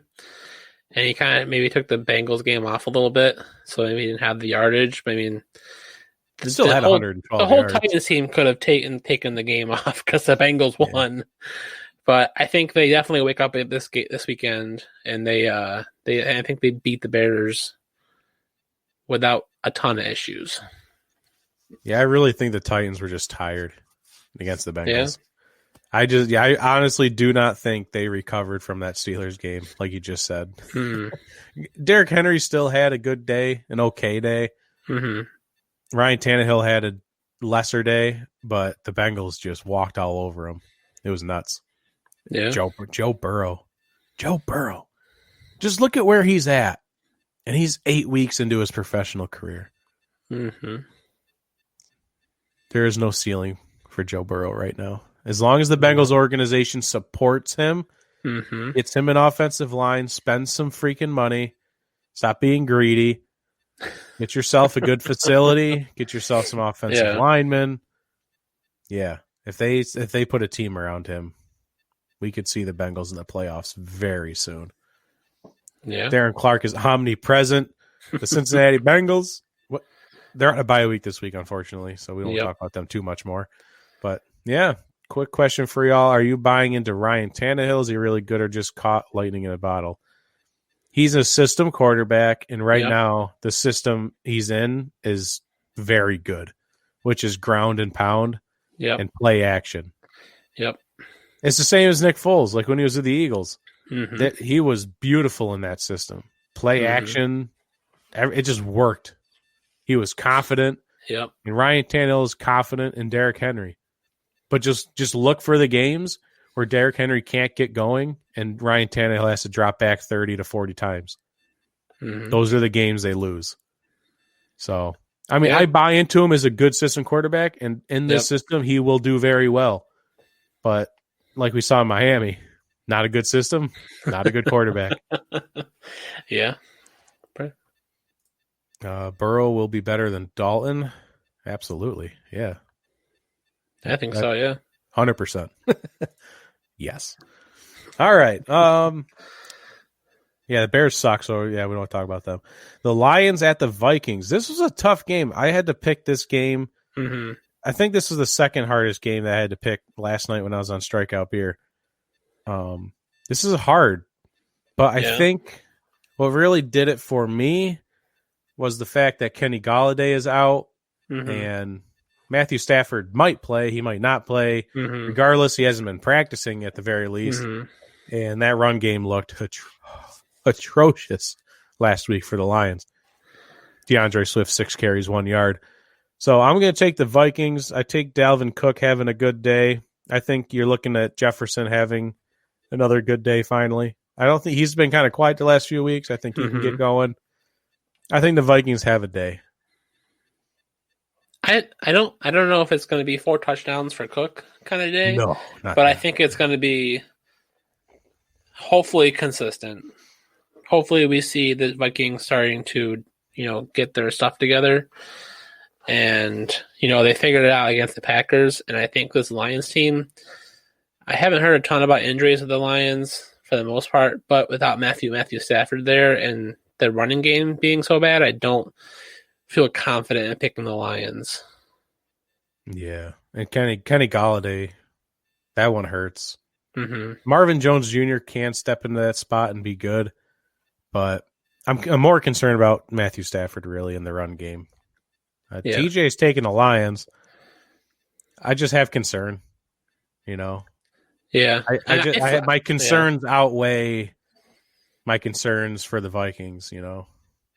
and he kind of maybe took the Bengals game off a little bit, so maybe he didn't have the yardage. But I mean, still had 112 the whole yards. Titans team could have taken the game off because the Bengals won. But I think they definitely wake up this weekend, and I think they beat the Bears without a ton of issues. Yeah, I really think the Titans were just tired against the Bengals. Yeah. I honestly do not think they recovered from that Steelers game, like you just said. Derrick Henry still had a good day, an okay day. Mm-hmm. Ryan Tannehill had a lesser day, but the Bengals just walked all over him. It was nuts. Yeah. Joe Burrow. Just look at where he's at. And he's 8 weeks into his professional career. Mm-hmm. There is no ceiling for Joe Burrow right now. As long as the Bengals organization supports him, gets him an offensive line, spends some freaking money, stop being greedy, get yourself a good facility, get yourself some offensive linemen. Yeah, if they put a team around him, we could see the Bengals in the playoffs very soon. Yeah, Darren Clark is omnipresent. The Cincinnati Bengals, they're on a bye week this week, unfortunately, so we won't talk about them too much more. But yeah, quick question for y'all: are you buying into Ryan Tannehill? Is he really good, or just caught lightning in a bottle? He's a system quarterback, and right now the system he's in is very good, which is ground and pound and play action. Yep. It's the same as Nick Foles, like when he was with the Eagles. Mm-hmm. He was beautiful in that system. Play action, it just worked. He was confident. Yep. And Ryan Tannehill is confident in Derrick Henry. But just look for the games where Derrick Henry can't get going and Ryan Tannehill has to drop back 30 to 40 times. Mm-hmm. Those are the games they lose. So, I mean, I buy into him as a good system quarterback, and in this system, he will do very well. But like we saw in Miami, not a good system, not a good quarterback. Yeah. Burrow will be better than Dalton. Absolutely. Yeah. I think so, yeah. 100%. Yes. All right. Yeah, the Bears suck, so yeah, we don't want to talk about them. The Lions at the Vikings. This was a tough game. I had to pick this game. Mm-hmm. I think this was the second hardest game that I had to pick last night when I was on Strikeout Beer. This is hard, but I think what really did it for me was the fact that Kenny Golladay is out and Matthew Stafford might play. He might not play. Regardless, he hasn't been practicing at the very least. And that run game looked atrocious last week for the Lions. DeAndre Swift, 6 carries, 1 yard. So I'm going to take the Vikings. I take Dalvin Cook having a good day. I think you're looking at Jefferson having another good day finally. I don't think he's been kind of quiet the last few weeks. I think he can get going. I think the Vikings have a day. I don't know if it's going to be 4 touchdowns for Cook kind of day. No, but I think it's going to be hopefully consistent. Hopefully we see the Vikings starting to, get their stuff together. And, they figured it out against the Packers. And I think this Lions team, I haven't heard a ton about injuries of the Lions for the most part, but without Matthew Stafford there and the running game being so bad, I don't feel confident in picking the Lions. Yeah. And Kenny Golladay That one hurts. Mm-hmm. Marvin Jones Jr. can step into that spot and be good, but I'm more concerned about Matthew Stafford really in the run game. Yeah. TJ's taking the Lions. I just have concern, you know. Yeah. My concerns outweigh my concerns for the Vikings, you know.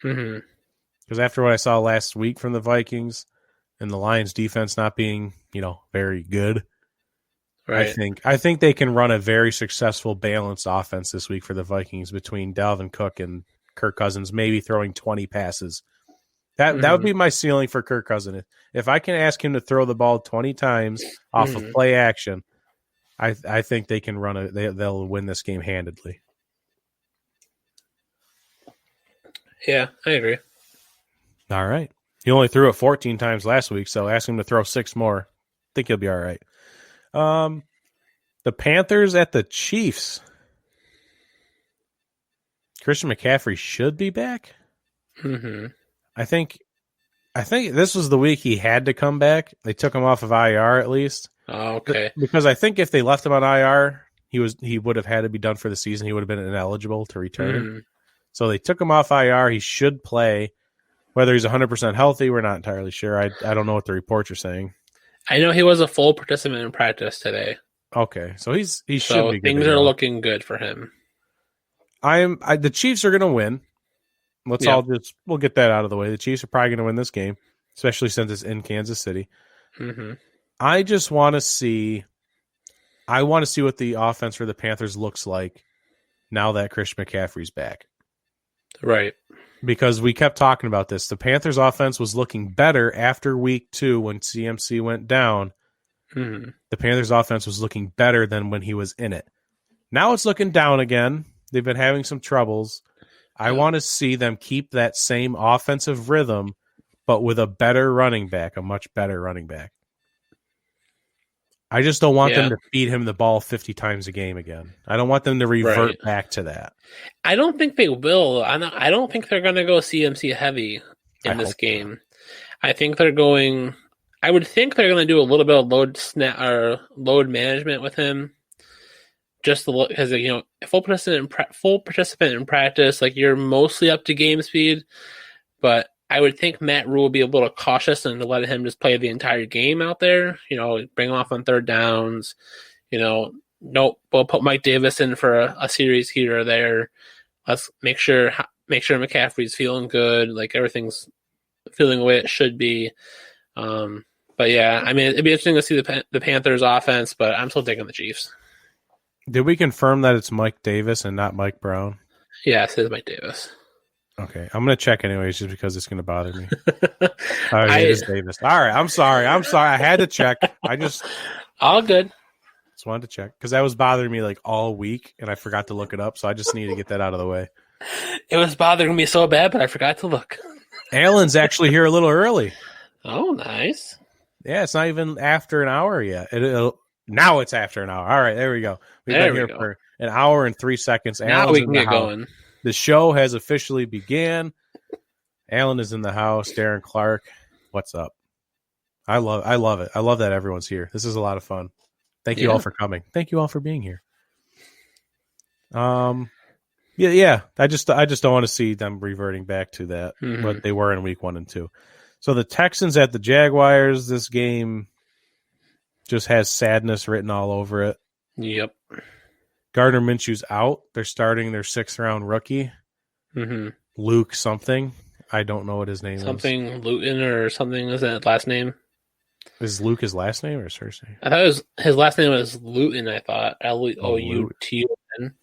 Mm-hmm. Because after what I saw last week from the Vikings and the Lions defense not being, you know, very good, Right. I think they can run a very successful balanced offense this week for the Vikings between Dalvin Cook and Kirk Cousins, maybe throwing 20 passes. That would be my ceiling for Kirk Cousins. If I can ask him to throw the ball 20 times off of play action, I think they can run they'll win this game handedly. Yeah, I agree. All right. He only threw it 14 times last week, so ask him to throw 6 more. I think he'll be all right. The Panthers at the Chiefs. Christian McCaffrey should be back. Mm-hmm. I think this was the week he had to come back. They took him off of IR at least. Oh, okay. Because I think if they left him on IR, he would have had to be done for the season. He would have been ineligible to return. So they took him off IR. He should play. Whether he's 100% healthy, we're not entirely sure. I don't know what the reports are saying. I know he was a full participant in practice today. Okay, so he should be good. Things are looking good for him. The Chiefs are going to win. We'll get that out of the way. The Chiefs are probably going to win this game, especially since it's in Kansas City. Mm-hmm. I just want to see what the offense for the Panthers looks like now that Christian McCaffrey's back. Right. Because we kept talking about this. The Panthers offense was looking better after week 2 when CMC went down. Mm-hmm. The Panthers offense was looking better than when he was in it. Now it's looking down again. They've been having some troubles. I want to see them keep that same offensive rhythm, but with a better running back, a much better running back. I just don't want them to feed him the ball 50 times a game again. I don't want them to revert back to that. I don't think they will. I don't think they're going to go CMC heavy in this game. I think they're going. I would think they're going to do a little bit of load management with him. Just because full participant in practice, like you're mostly up to game speed, but I would think Matt Rule would be a little cautious and to let him just play the entire game out there. Bring him off on third downs. We'll put Mike Davis in for a series here or there. Let's make sure McCaffrey's feeling good, like everything's feeling the way it should be. But yeah, I mean, it'd be interesting to see the Panthers offense, but I'm still taking the Chiefs. Did we confirm that it's Mike Davis and not Mike Brown? Yes, it is Mike Davis. Okay, I'm going to check anyways just because it's going to bother me. It is Davis. All right, I'm sorry. I had to check. All good. Just wanted to check because that was bothering me like all week and I forgot to look it up, so I just need to get that out of the way. It was bothering me so bad, but I forgot to look. Alan's actually here a little early. Oh, nice. Yeah, it's not even after an hour yet. Now it's after an hour. All right, there we go. We've been here for an hour and 3 seconds. Now we can get going. The show has officially began. Alan is in the house. Darren Clark, what's up? I love it. I love that everyone's here. This is a lot of fun. Thank you all for coming. Thank you all for being here. Yeah. I just don't want to see them reverting back to that what they were in week 1 and 2. So the Texans at the Jaguars. This game just has sadness written all over it. Yep. Gardner Minshew's out. They're starting their 6th round rookie. Mm-hmm. Luke something. I don't know what his name is. Something Luton or something. Is that last name? Is Luke his last name or his first name? I thought his last name was Luton, I thought. L-O-U-T-O-N.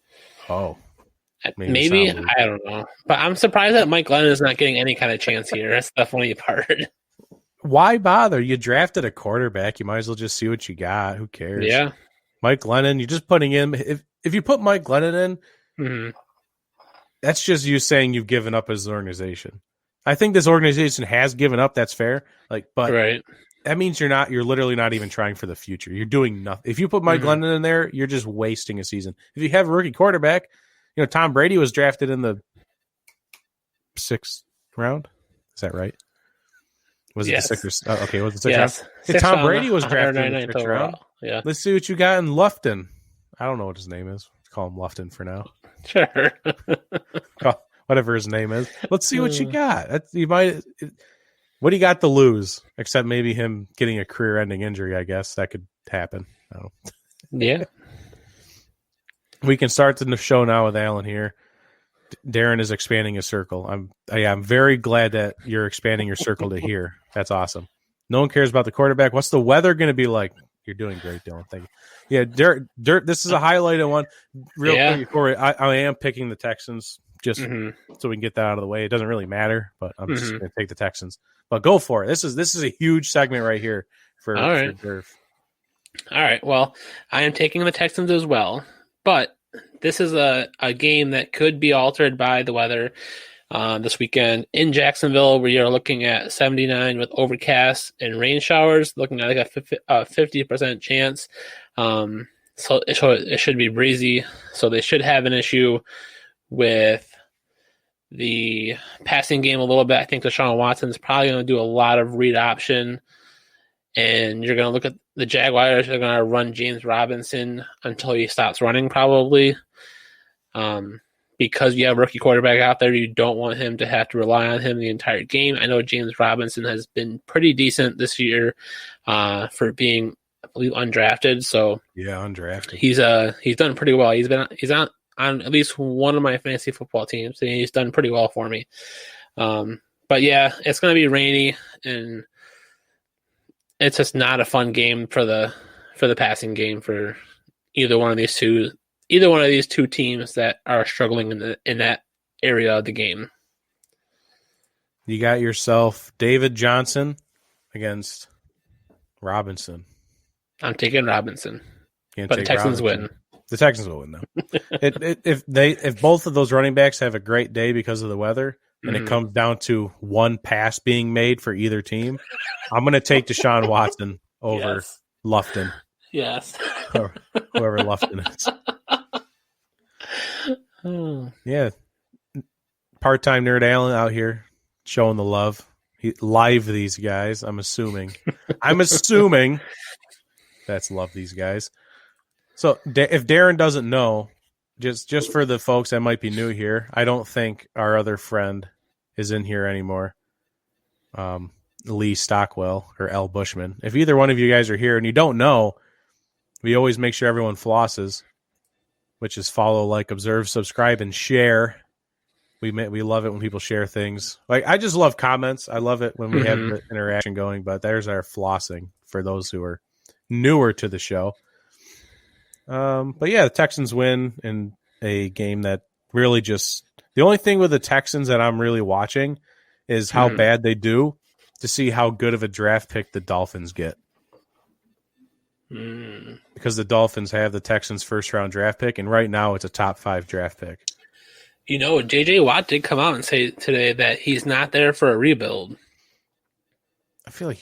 Oh. Maybe. I don't know. But I'm surprised that Mike Glennon is not getting any kind of chance here. That's the funny part. Why bother? You drafted a quarterback. You might as well just see what you got. Who cares? Yeah. Mike Glennon, you're just putting in. If you put Mike Glennon in, that's just you saying you've given up as an organization. I think this organization has given up. That's fair. But that means you're literally not even trying for the future. You're doing nothing. If you put Mike Glennon in there, you're just wasting a season. If you have a rookie quarterback, Tom Brady was drafted in the 6th round. Is that right? Was it the Yes. sixth? Okay, was it the sixth Yes. round? Hey, Tom Brady was drafted in the 199th sixth round. overall. Yeah. Let's see what you got in Lufton. I don't know what his name is. Let's call him Lufton for now. Sure. Whatever his name is. Let's see what you got. What do you got to lose? Except maybe him getting a career-ending injury, I guess. That could happen. Yeah. We can start the show now with Alan here. Darren is expanding his circle. I'm very glad that you're expanding your circle to here. That's awesome. No one cares about the quarterback. What's the weather going to be like? You're doing great, Dylan. Thank you. Yeah, Dirt. This is a highlighted one. Real quick before I am picking the Texans just so we can get that out of the way. It doesn't really matter, but I'm just going to take the Texans. But go for it. This is a huge segment right here for Derf. All right. Well, I am taking the Texans as well, but this is a game that could be altered by the weather this weekend in Jacksonville. We are looking at 79 with overcast and rain showers, looking at like a 50% chance. So it should be breezy. So they should have an issue with the passing game a little bit. I think Deshaun Watson's probably going to do a lot of read option. And you're going to look at the Jaguars. They're going to run James Robinson until he stops running, probably. Because you have a rookie quarterback out there, you don't want him to have to rely on him the entire game. I know James Robinson has been pretty decent this year for being, I believe, undrafted. So yeah, undrafted. He's done pretty well. He's on at least one of my fantasy football teams, and he's done pretty well for me. But yeah, it's going to be rainy, and it's just not a fun game for the passing game for either one of these two teams that are struggling in that area of the game. You got yourself David Johnson against Robinson. I'm taking Robinson, but the Texans win. The Texans will win, though. If both of those running backs have a great day because of the weather, and it comes down to one pass being made for either team, I'm going to take Deshaun Watson over Lufton. Yes. Whoever Lufton is. Yeah. Part-time nerd Allen out here showing the love. Live these guys, I'm assuming. That's love these guys. So if Darren doesn't know, just for the folks that might be new here, I don't think our other friend is in here anymore. Lee Stockwell or L. Bushman. If either one of you guys are here and you don't know, we always make sure everyone flosses, which is follow, like, observe, subscribe, and share. We love it when people share things. Like, I just love comments. I love it when we have the interaction going, but there's our flossing for those who are newer to the show. But yeah, the Texans win in a game that really just – the only thing with the Texans that I'm really watching is how bad they do to see how good of a draft pick the Dolphins get. Because the Dolphins have the Texans' first-round draft pick, and right now it's a top 5 draft pick. You know, J.J. Watt did come out and say today that he's not there for a rebuild. I feel like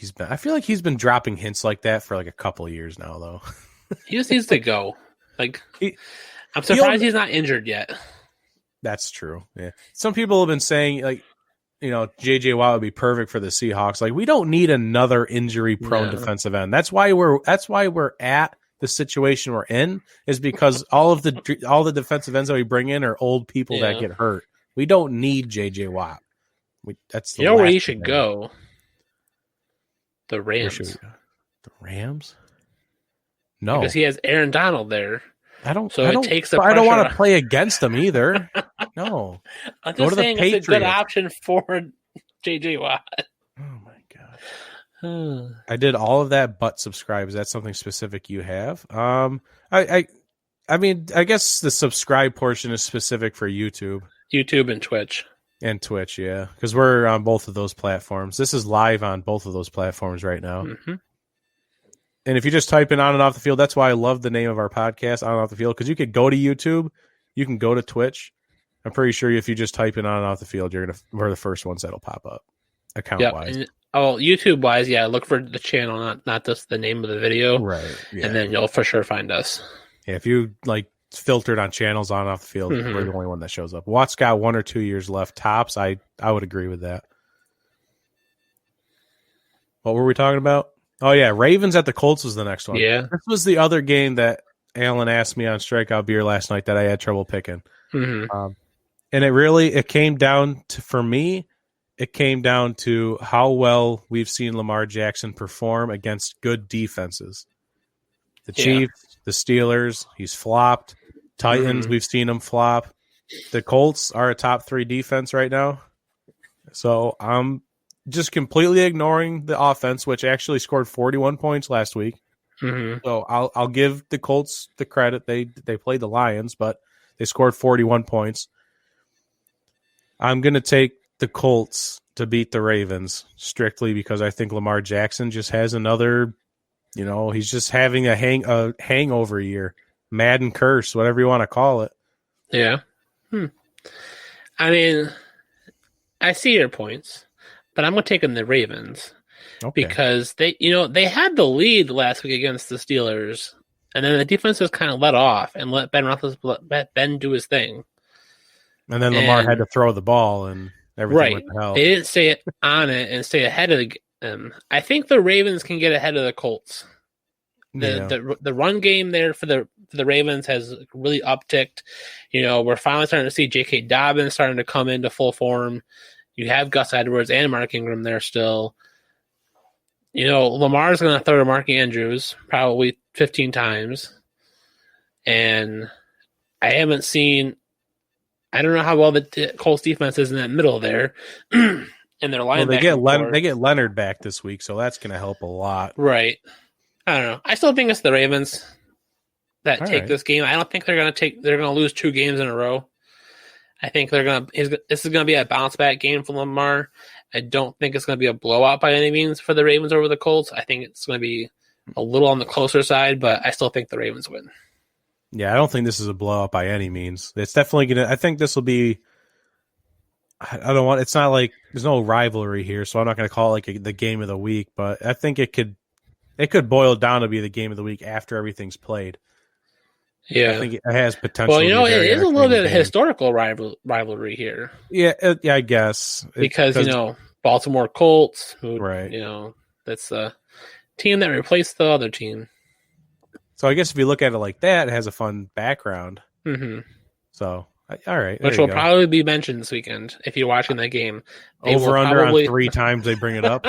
he's been dropping hints like that for like a couple of years now, though. He just needs to go. Like, I'm surprised he's not injured yet. That's true. Yeah, some people have been saying, like, you know, J.J. Watt would be perfect for the Seahawks. Like, we don't need another injury-prone defensive end. That's why we're at the situation we're in, is because all the defensive ends that we bring in are old people that get hurt. We don't need J.J. Watt. That's the where he should go. The Rams. The Rams? No, because he has Aaron Donald there. I don't want to play against them either. No, I'm just saying it's a good option for J.J. Watt. Oh my god! I did all of that, but subscribe. Is that something specific you have? I mean, I guess the subscribe portion is specific for YouTube and Twitch. And Twitch, yeah, because we're on both of those platforms. This is live on both of those platforms right now. And if you just type in On and Off the Field, that's why I love the name of our podcast, On and Off the Field, because you could go to YouTube, you can go to Twitch. I'm pretty sure if you just type in On and Off the Field, we're the first ones that'll pop up, account-wise. Yep. YouTube-wise, look for the channel, not just the name of the video. Right. Yeah. And then you'll for sure find us. Yeah, if you, filtered on channels On and Off the Field, we're the only one that shows up. Watt's got 1 or 2 years left, tops. I would agree with that. What were we talking about? Oh, yeah. Ravens at the Colts was the next one. Yeah. This was the other game that Alan asked me on Strikeout Beer last night that I had trouble picking. Mm-hmm. And it came down to, for me, it came down to how well we've seen Lamar Jackson perform against good defenses. The Chiefs, the Steelers, he's flopped. Titans, we've seen him flop. The Colts are a top 3 defense right now. So I'm just completely ignoring the offense, which actually scored 41 points last week. Mm-hmm. So I'll give the Colts the credit. They played the Lions, but they scored 41 points. I'm going to take the Colts to beat the Ravens strictly because I think Lamar Jackson just has another, he's just having a hangover year, Madden curse, whatever you want to call it. Yeah. I mean, I see your points, but I'm going to take them the Ravens because they had the lead last week against the Steelers, and then the defense just kind of let off and let Ben do his thing. And then Lamar had to throw the ball and everything went to hell. They didn't stay on it and stay ahead of them. I think the Ravens can get ahead of the Colts. The run game there for the Ravens has really upticked. We're finally starting to see J.K. Dobbins starting to come into full form. You have Gus Edwards and Mark Ingram there still. Lamar's going to throw to Mark Andrews probably 15 times. And I haven't seen – I don't know how well the Colts defense is in that middle there. And their linebacker. Well, they get Leonard back this week, so that's going to help a lot. Right. I don't know. I still think it's the Ravens that take this game. I don't think they're going to lose 2 games in a row. I think this is going to be a bounce back game for Lamar. I don't think it's going to be a blowout by any means for the Ravens over the Colts. I think it's going to be a little on the closer side, but I still think the Ravens win. Yeah, I don't think this is a blowout by any means. It's definitely going to, I think this will be, it's not like there's no rivalry here, so I'm not going to call it the game of the week, but I think it could boil down to be the game of the week after everything's played. Yeah. I think it has potential. Well, it is a little bit of historical rivalry here. Yeah, I guess. Because, Baltimore Colts, right. That's a team that replaced the other team. So I guess if you look at it like that, it has a fun background. Mm-hmm. So, all right. Which will probably be mentioned this weekend if you're watching that game. Over under on 3 times they bring it up.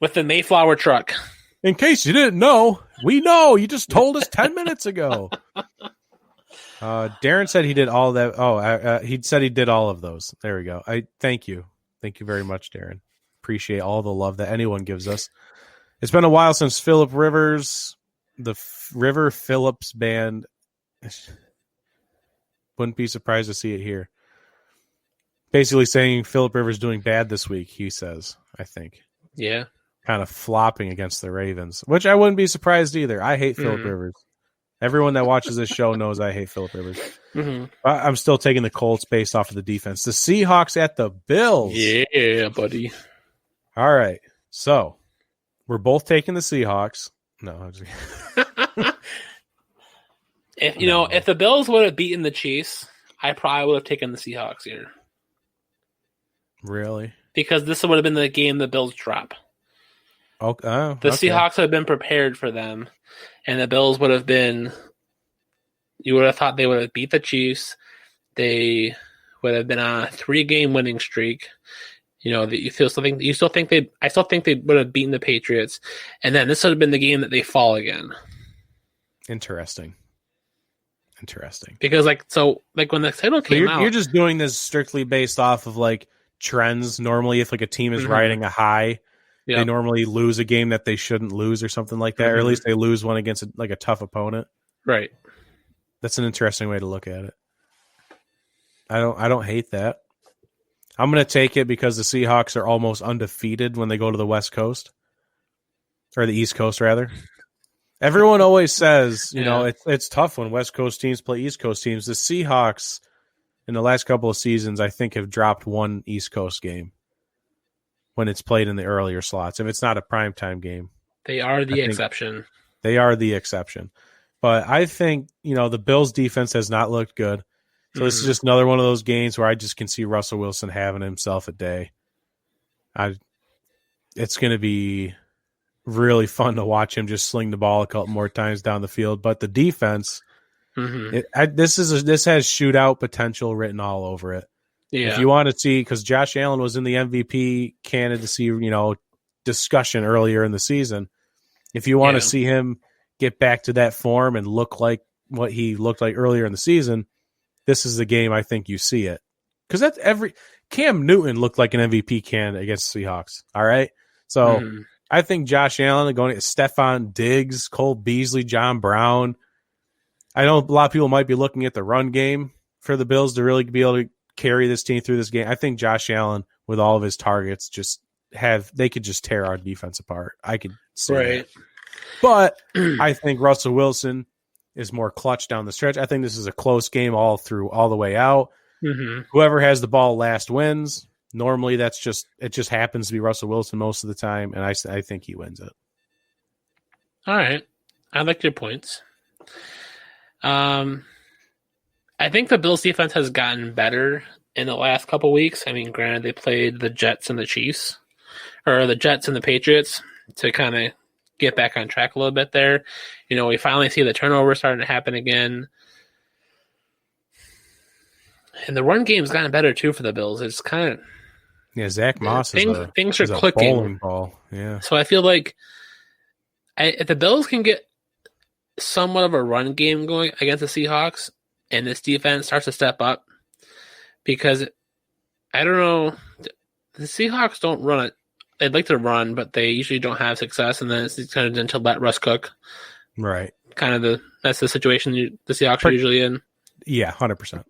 With the Mayflower truck. In case you didn't know, we know. You just told us 10 minutes ago. Darren said he did all that. He said he did all of those. There we go. Thank you. Thank you very much, Darren. Appreciate all the love that anyone gives us. It's been a while since Phillip Rivers, the River Phillips band. Wouldn't be surprised to see it here. Basically saying Phillip Rivers doing bad this week, he says, I think. Yeah. Kind of flopping against the Ravens, which I wouldn't be surprised either. I hate Phillip Rivers. Everyone that watches this show knows I hate Phillip Rivers. Mm-hmm. I'm still taking the Colts based off of the defense. The Seahawks at the Bills. Yeah, buddy. All right. So we're both taking the Seahawks. No, I'm just if the Bills would have beaten the Chiefs, I probably would have taken the Seahawks here. Really? Because this would have been the game the Bills drop. Okay. The Seahawks would have been prepared for them, and the Bills would have been. You would have thought they would have beat the Chiefs. They would have been on a 3-game winning streak. I still think they would have beaten the Patriots, and then this would have been the game that they fall again. Interesting. Because when the title came out, you're just doing this strictly based off of trends. Normally, if a team is riding a high. Yep. They normally lose a game that they shouldn't lose or something like that, or at least they lose one against a tough opponent. Right. That's an interesting way to look at it. I don't hate that. I'm going to take it because the Seahawks are almost undefeated when they go to the West Coast, or the East Coast rather. Everyone always says, it's tough when West Coast teams play East Coast teams. The Seahawks in the last couple of seasons, I think, have dropped one East Coast game when it's played in the earlier slots. If it's not a primetime game. They are the exception. They are the exception. But I think, the Bills' defense has not looked good. So this is just another one of those games where I just can see Russell Wilson having himself a day. it's going to be really fun to watch him just sling the ball a couple more times down the field. But the defense, this has shootout potential written all over it. Yeah. If you want to see, because Josh Allen was in the MVP candidacy, discussion earlier in the season. If you want to see him get back to that form and look like what he looked like earlier in the season, this is the game I think you see it. Because that's Cam Newton looked like an MVP candidate against the Seahawks. All right. So I think Josh Allen going to Stephon Diggs, Cole Beasley, John Brown. I know a lot of people might be looking at the run game for the Bills to really be able to carry this team through this game. I think Josh Allen, with all of his targets, they could just tear our defense apart. I could say that. But I think Russell Wilson is more clutch down the stretch. I think this is a close game all the way out. Whoever has the ball last wins. Normally, it just happens to be Russell Wilson most of the time, and I think he wins it. All right, I like your points. I think the Bills' defense has gotten better in the last couple weeks. I mean, granted, they played the Jets and the Chiefs, or the Jets and the Patriots, to kind of get back on track a little bit there. We finally see the turnover starting to happen again. And the run game's gotten better, too, for the Bills. It's kind of... Zach Moss things are clicking. Bowling ball. Yeah. So I feel like if the Bills can get somewhat of a run game going against the Seahawks, and this defense starts to step up, because I don't know, the Seahawks don't run it. They'd like to run, but they usually don't have success, and then it's kind of into let Russ cook. Right. That's the situation the Seahawks are usually in. Yeah, 100%.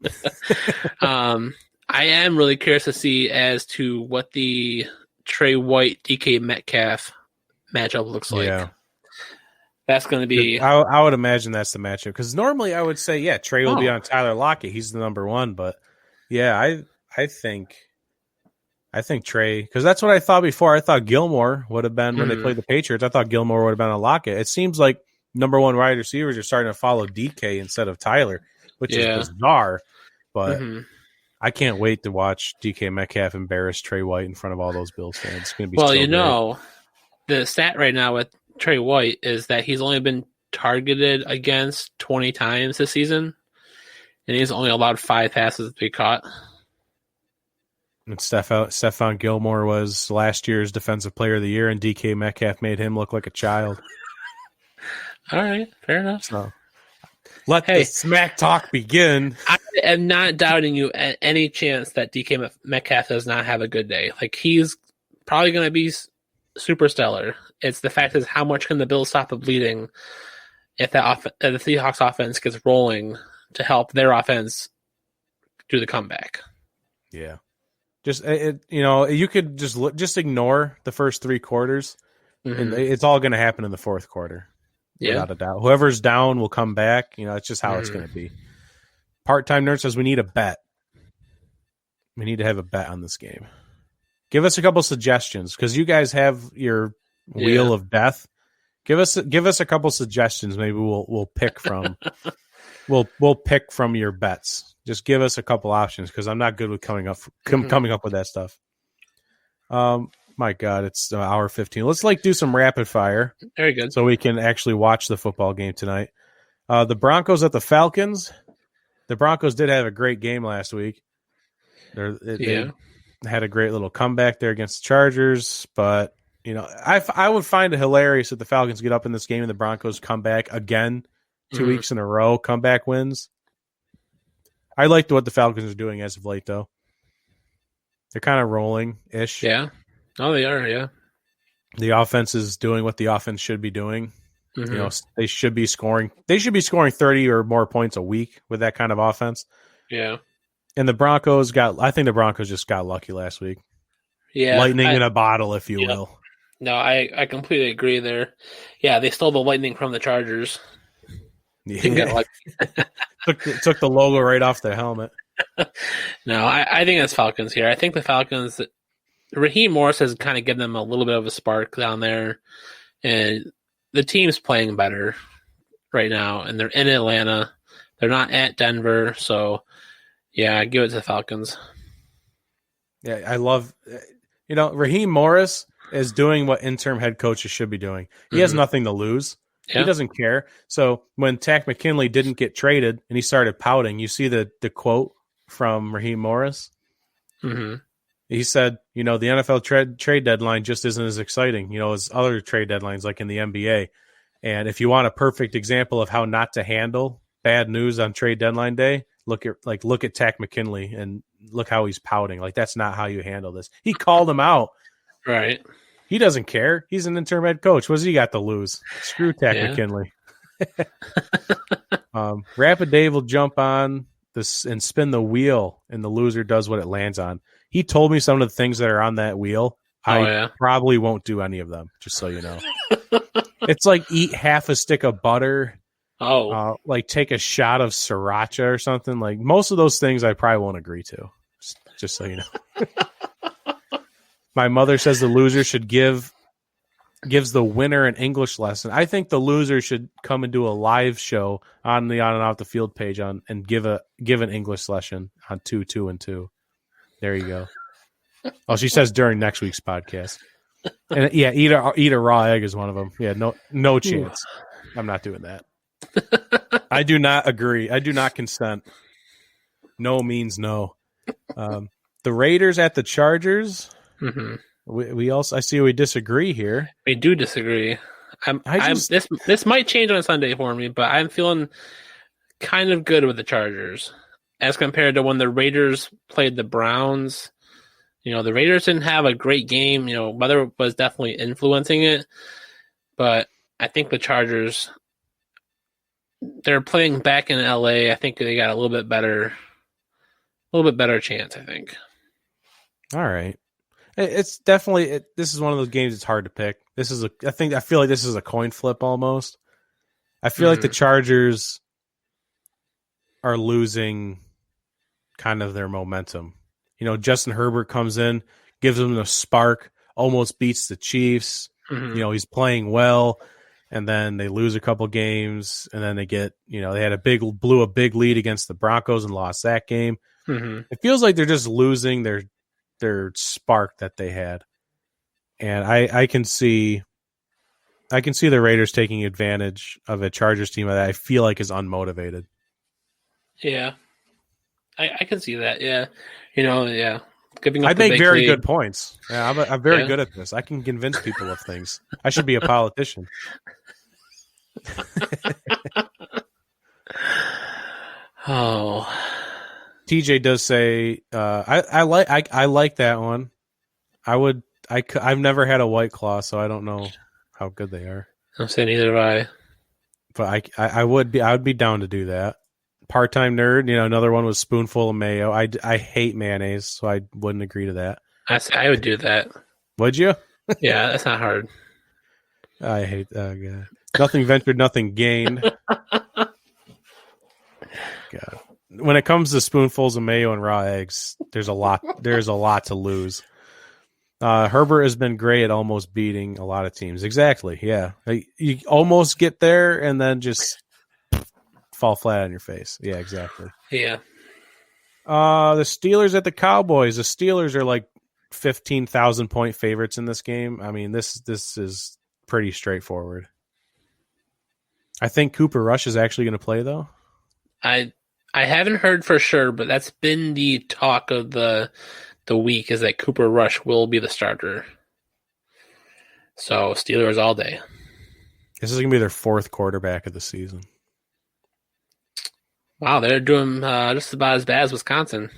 I am really curious to see as to what the Trey White, DK Metcalf matchup looks like. Yeah. That's going to be... I would imagine that's the matchup, because normally I would say, Trey will be on Tyler Lockett. He's the number one, but I think Trey, because that's what I thought before. I thought Gilmore would have been, when they played the Patriots, I thought Gilmore would have been on Lockett. It seems like number one wide receivers are starting to follow DK instead of Tyler, which is bizarre, but I can't wait to watch DK Metcalf embarrass Trey White in front of all those Bills fans. It's going to be great. The stat right now with Trey White is that he's only been targeted against 20 times this season, and he's only allowed 5 passes to be caught. And Stephon Gilmore was last year's Defensive Player of the Year, and DK Metcalf made him look like a child. All right, fair enough. So let the smack talk begin. I am not doubting you at any chance that DK Metcalf does not have a good day. Like, he's probably going to be super stellar. It's the fact is, how much can the Bills stop the bleeding if the Seahawks offense gets rolling to help their offense do the comeback? Yeah. Just you could just ignore the first 3 quarters, and it's all going to happen in the fourth quarter. Without a doubt. Whoever's down will come back. It's just how it's going to be. Part-time Nerd says we need a bet. We need to have a bet on this game. Give us a couple suggestions, because you guys have your wheel of death. Give us a couple suggestions. Maybe we'll pick from. we'll pick from your bets. Just give us a couple options, because I'm not good with coming up with that stuff. My God, it's hour 15. Let's do some rapid fire. Very good. So we can actually watch the football game tonight. The Broncos at the Falcons. The Broncos did have a great game last week. They had a great little comeback there against the Chargers, but I would find it hilarious if the Falcons get up in this game and the Broncos come back again 2 weeks in a row, comeback wins. I like what the Falcons are doing as of late, though. They're kind of rolling-ish. Yeah. Oh, they are, yeah. The offense is doing what the offense should be doing. They should be scoring. They should be scoring 30 or more points a week with that kind of offense. Yeah. And the Broncos I think the Broncos just got lucky last week. Yeah. Lightning in a bottle, if you will. No, I completely agree there. Yeah, they stole the lightning from the Chargers. Yeah. Took the logo right off the helmet. No, I think it's Falcons here. I think the Falcons, Raheem Morris has kind of given them a little bit of a spark down there, and the team's playing better right now, and they're in Atlanta. They're not at Denver, so yeah, give it to the Falcons. Yeah, I love, Raheem Morris is doing what interim head coaches should be doing. He has nothing to lose. Yeah. He doesn't care. So when Takk McKinley didn't get traded and he started pouting, you see the quote from Raheem Morris. Mm-hmm. He said, the NFL trade deadline just isn't as exciting, as other trade deadlines like in the NBA. And if you want a perfect example of how not to handle bad news on trade deadline day, look at Takk McKinley and look how he's pouting. Like, that's not how you handle this. He called him out. Right. He doesn't care. He's an interim head coach. What's he got to lose? Screw Takk McKinley. Rapid Dave will jump on this and spin the wheel, and the loser does what it lands on. He told me some of the things that are on that wheel. I probably won't do any of them, just so you know. It's like eat half a stick of butter. Like take a shot of sriracha or something. Like most of those things I probably won't agree to, just so you know. My mother says the loser should gives the winner an English lesson. I think the loser should come and do a live show on the On and Off the Field page and give an English lesson on 2, 2, and 2. There you go. Oh, she says during next week's podcast. And yeah, eat a raw egg is one of them. Yeah, no chance. I'm not doing that. I do not agree. I do not consent. No means no. The Raiders at the Chargers. Mm-hmm. I see we disagree here. We do disagree. This might change on Sunday for me, but I'm feeling kind of good with the Chargers as compared to when the Raiders played the Browns. The Raiders didn't have a great game. Weather was definitely influencing it, but I think the Chargers, they're playing back in LA. I think they got a little bit better chance, I think. All right. It's definitely this is one of those games it's hard to pick. I feel like this is a coin flip almost. I feel like the Chargers are losing kind of their momentum. Justin Herbert comes in, gives them a spark, almost beats the Chiefs. Mm-hmm. He's playing well, and then they lose a couple games, and then they get, they blew a big lead against the Broncos and lost that game. Mm-hmm. It feels like they're just losing their spark that they had. And I can see the Raiders taking advantage of a Chargers team that I feel like is unmotivated. Yeah. I can see that, yeah. Giving up I make very good points. Yeah, I'm very good at this. I can convince people of things. I should be a politician. Oh. TJ does say, I like that one. I've never had a White Claw, so I don't know how good they are. I'm saying neither have I. But I would be down to do that. Part-time nerd, another one was spoonful of mayo. I hate mayonnaise, so I wouldn't agree to that. I would do that. Would you? Yeah, that's not hard. I hate that. God. Nothing ventured, nothing gained. God. When it comes to spoonfuls of mayo and raw eggs, there's a lot to lose. Herbert has been great at almost beating a lot of teams. Exactly. Yeah. You almost get there and then just fall flat on your face. Yeah, exactly. Yeah. The Steelers at the Cowboys. The Steelers are like 15,000 point favorites in this game. I mean, this is pretty straightforward. I think Cooper Rush is actually going to play, though. I haven't heard for sure, but that's been the talk of the week, is that Cooper Rush will be the starter. So Steelers all day. This is going to be their fourth quarterback of the season. Wow, they're doing just about as bad as Wisconsin.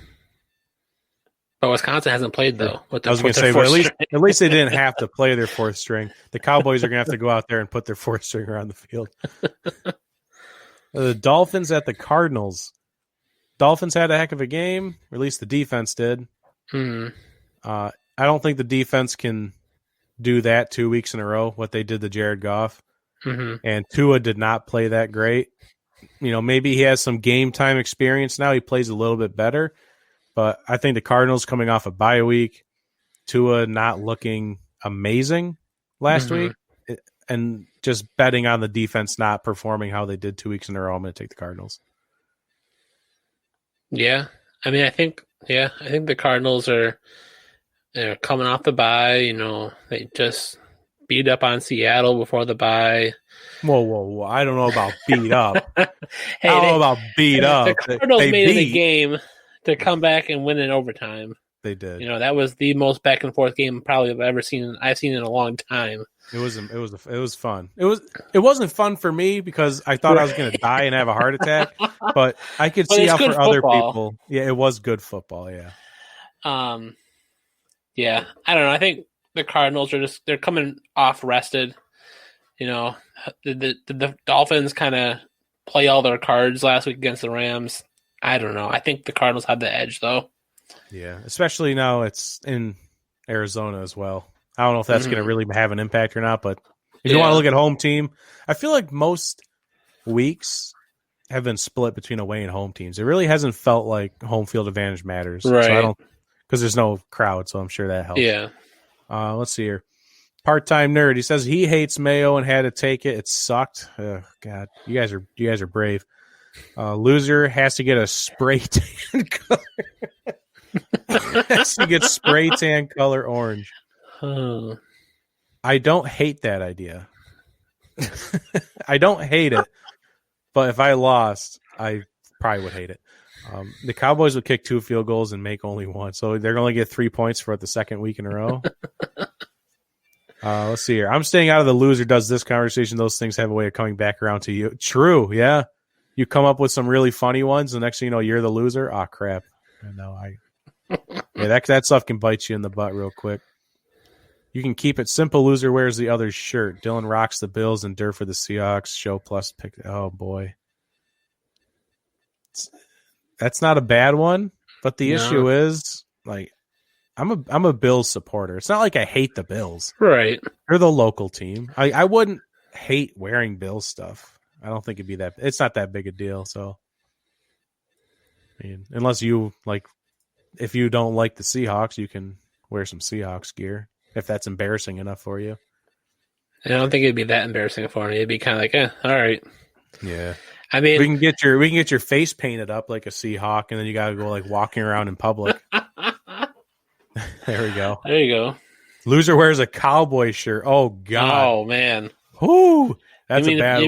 But Wisconsin hasn't played, though. I was going to say, well, at least they didn't have to play their fourth string. The Cowboys are going to have to go out there and put their fourth stringer on the field. The Dolphins at the Cardinals. Dolphins had a heck of a game, or at least the defense did. Mm-hmm. I don't think the defense can do that 2 weeks in a row, what they did to Jared Goff. Mm-hmm. And Tua did not play that great. Maybe he has some game time experience now. He plays a little bit better. But I think the Cardinals coming off a bye week, Tua not looking amazing last week, and just betting on the defense not performing how they did 2 weeks in a row, I'm going to take the Cardinals. Yeah. I mean, I think the Cardinals are They're coming off the bye. They just beat up on Seattle before the bye. Whoa. I don't know about beat up. I Hey, don't know about beat up. the Cardinals They made it a beat. game to come back and win in overtime. They did. That was the most back and forth game probably I've seen in a long time. It was fun. It wasn't fun for me because I thought I was going to die and have a heart attack, but I could see how for other people, yeah, it was good football. Yeah. Yeah, I don't know. I think the Cardinals they're coming off rested. The Dolphins kind of play all their cards last week against the Rams. I don't know. I think the Cardinals had the edge though. Yeah, especially now it's in Arizona as well. I don't know if that's going to really have an impact or not, but if you want to look at home team, I feel like most weeks have been split between away and home teams. It really hasn't felt like home field advantage matters. Right. So I don't, because there's no crowd, so I'm sure that helps. Yeah. Let's see here. Part-time nerd. He says he hates Mayo and had to take it. It sucked. Oh, God, you guys are brave. Loser has to get a spray tan color. Has to get spray tan color orange. I don't hate that idea. I don't hate it, but if I lost, I probably would hate it. The Cowboys would kick 2 field goals and make only 1, so they're going to get 3 points for it the second week in a row. Let's see here. I'm staying out of the loser does this conversation. Those things have a way of coming back around to you. True, yeah. You come up with some really funny ones, the next thing you know, you're the loser. Ah, crap. Yeah, that stuff can bite you in the butt real quick. You can keep it simple. Loser wears the other's shirt. Dylan rocks the Bills and Derf for the Seahawks. Show plus pick. Oh boy, that's not a bad one. But the issue is, like, I'm a Bills supporter. It's not like I hate the Bills. Right. They're the local team. I wouldn't hate wearing Bills stuff. I don't think it'd be that. It's not that big a deal. So, I mean, unless you like, if you don't like the Seahawks, you can wear some Seahawks gear. If that's embarrassing enough for you. I don't think it'd be that embarrassing for me. It'd be kind of like, all right. Yeah. I mean, we can get your face painted up like a Seahawk, and then you got to go like walking around in public. There we go. There you go. Loser wears a cowboy shirt. Oh God. Oh man. Whoo. That's a bad one.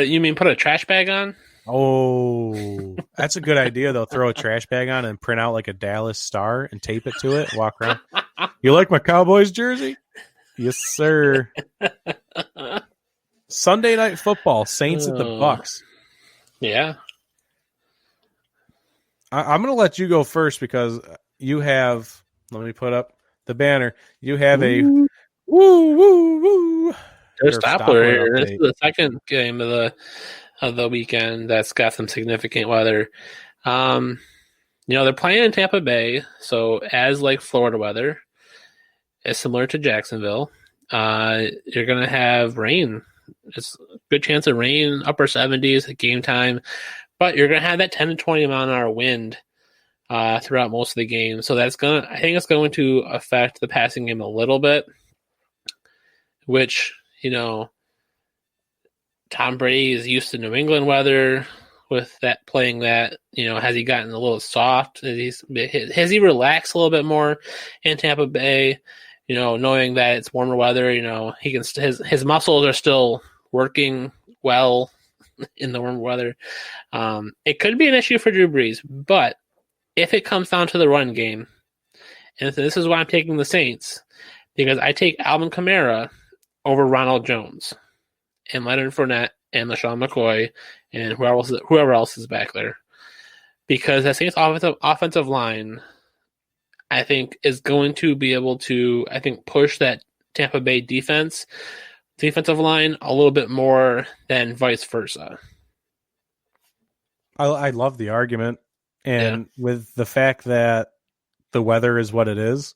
You mean put a trash bag on? Oh, that's a good idea though. Throw a trash bag on and print out like a Dallas Star and tape it to it. Walk around. You like my Cowboys jersey? Yes, sir. Sunday night football, Saints at the Bucks. Yeah. I'm going to let you go first because you have. Let me put up the banner. You have a woo woo woo. There's Doppler here. This is the second game of the weekend that's got some significant weather. They're playing in Tampa Bay, so as like Florida weather, it's similar to Jacksonville. You're going to have rain. It's a good chance of rain, upper 70s at game time, but you're going to have that 10 to 20 mile an hour wind throughout most of the game. So I think it's going to affect the passing game a little bit, which, Tom Brady is used to New England weather with that playing that, has he gotten a little soft? Has he relaxed a little bit more in Tampa Bay? Knowing that it's warmer weather, he can his muscles are still working well in the warmer weather. It could be an issue for Drew Brees, but if it comes down to the run game, and this is why I'm taking the Saints, because I take Alvin Kamara over Ronald Jones and Leonard Fournette and LaShawn McCoy and whoever else is back there, because that Saints offensive line, I think, is going to be able to, push that Tampa Bay defensive line a little bit more than vice versa. I love the argument. And with the fact that the weather is what it is,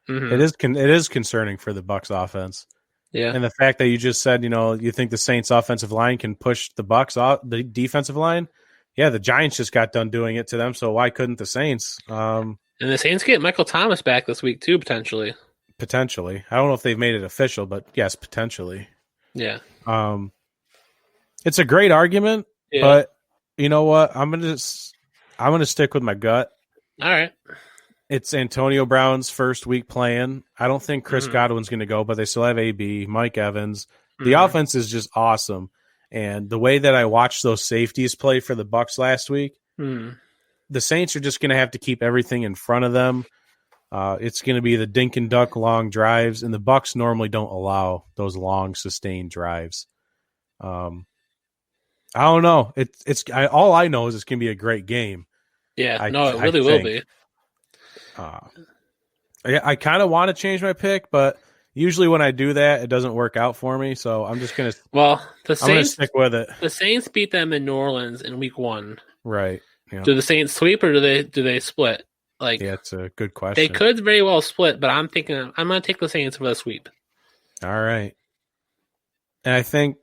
it is concerning for the Bucs offense. Yeah. And the fact that you just said, you think the Saints offensive line can push the Bucs off the defensive line. Yeah, the Giants just got done doing it to them. So why couldn't the Saints? And the Saints get Michael Thomas back this week too, potentially. Potentially. I don't know if they've made it official, but yes, potentially. Yeah. It's a great argument, but you know what? I'm gonna stick with my gut. All right. It's Antonio Brown's first week playing. I don't think Chris Godwin's going to go, but they still have AB, Mike Evans. The offense is just awesome. And the way that I watched those safeties play for the Bucs last week, the Saints are just going to have to keep everything in front of them. It's going to be the dink and duck long drives, and the Bucs normally don't allow those long sustained drives. I don't know. All I know is it's going to be a great game. Yeah, it really will be. I kind of want to change my pick, but usually when I do that, it doesn't work out for me. So I'm just gonna. Well, I'm gonna stick with it. The Saints beat them in New Orleans in Week 1. Right. Yeah. Do the Saints sweep or do they split? Like, yeah, it's a good question. They could very well split, but I'm thinking I'm gonna take the Saints for the sweep. All right. And I think,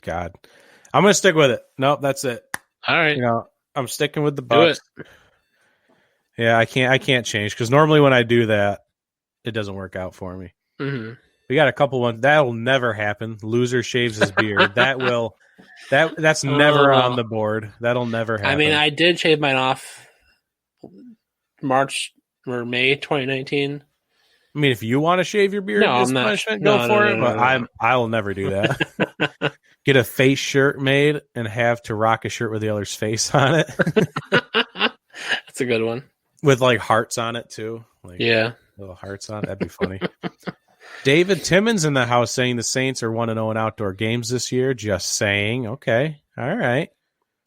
God, I'm gonna stick with it. Nope, that's it. All right. I'm sticking with the Bucs. Yeah, I can't change because normally when I do that, it doesn't work out for me. We got a couple ones that'll never happen. Loser shaves his beard. That's never on the board. That'll never happen. I mean, I did shave mine off March or May 2019. I mean, if you want to shave your beard, go for it. But I'll never do that. Get a face shirt made and have to rock a shirt with the other's face on it. That's a good one. With like hearts on it too. Little hearts on it. That'd be funny. David Timmons in the house saying the Saints are 1-0 in outdoor games this year. Just saying. Okay. All right.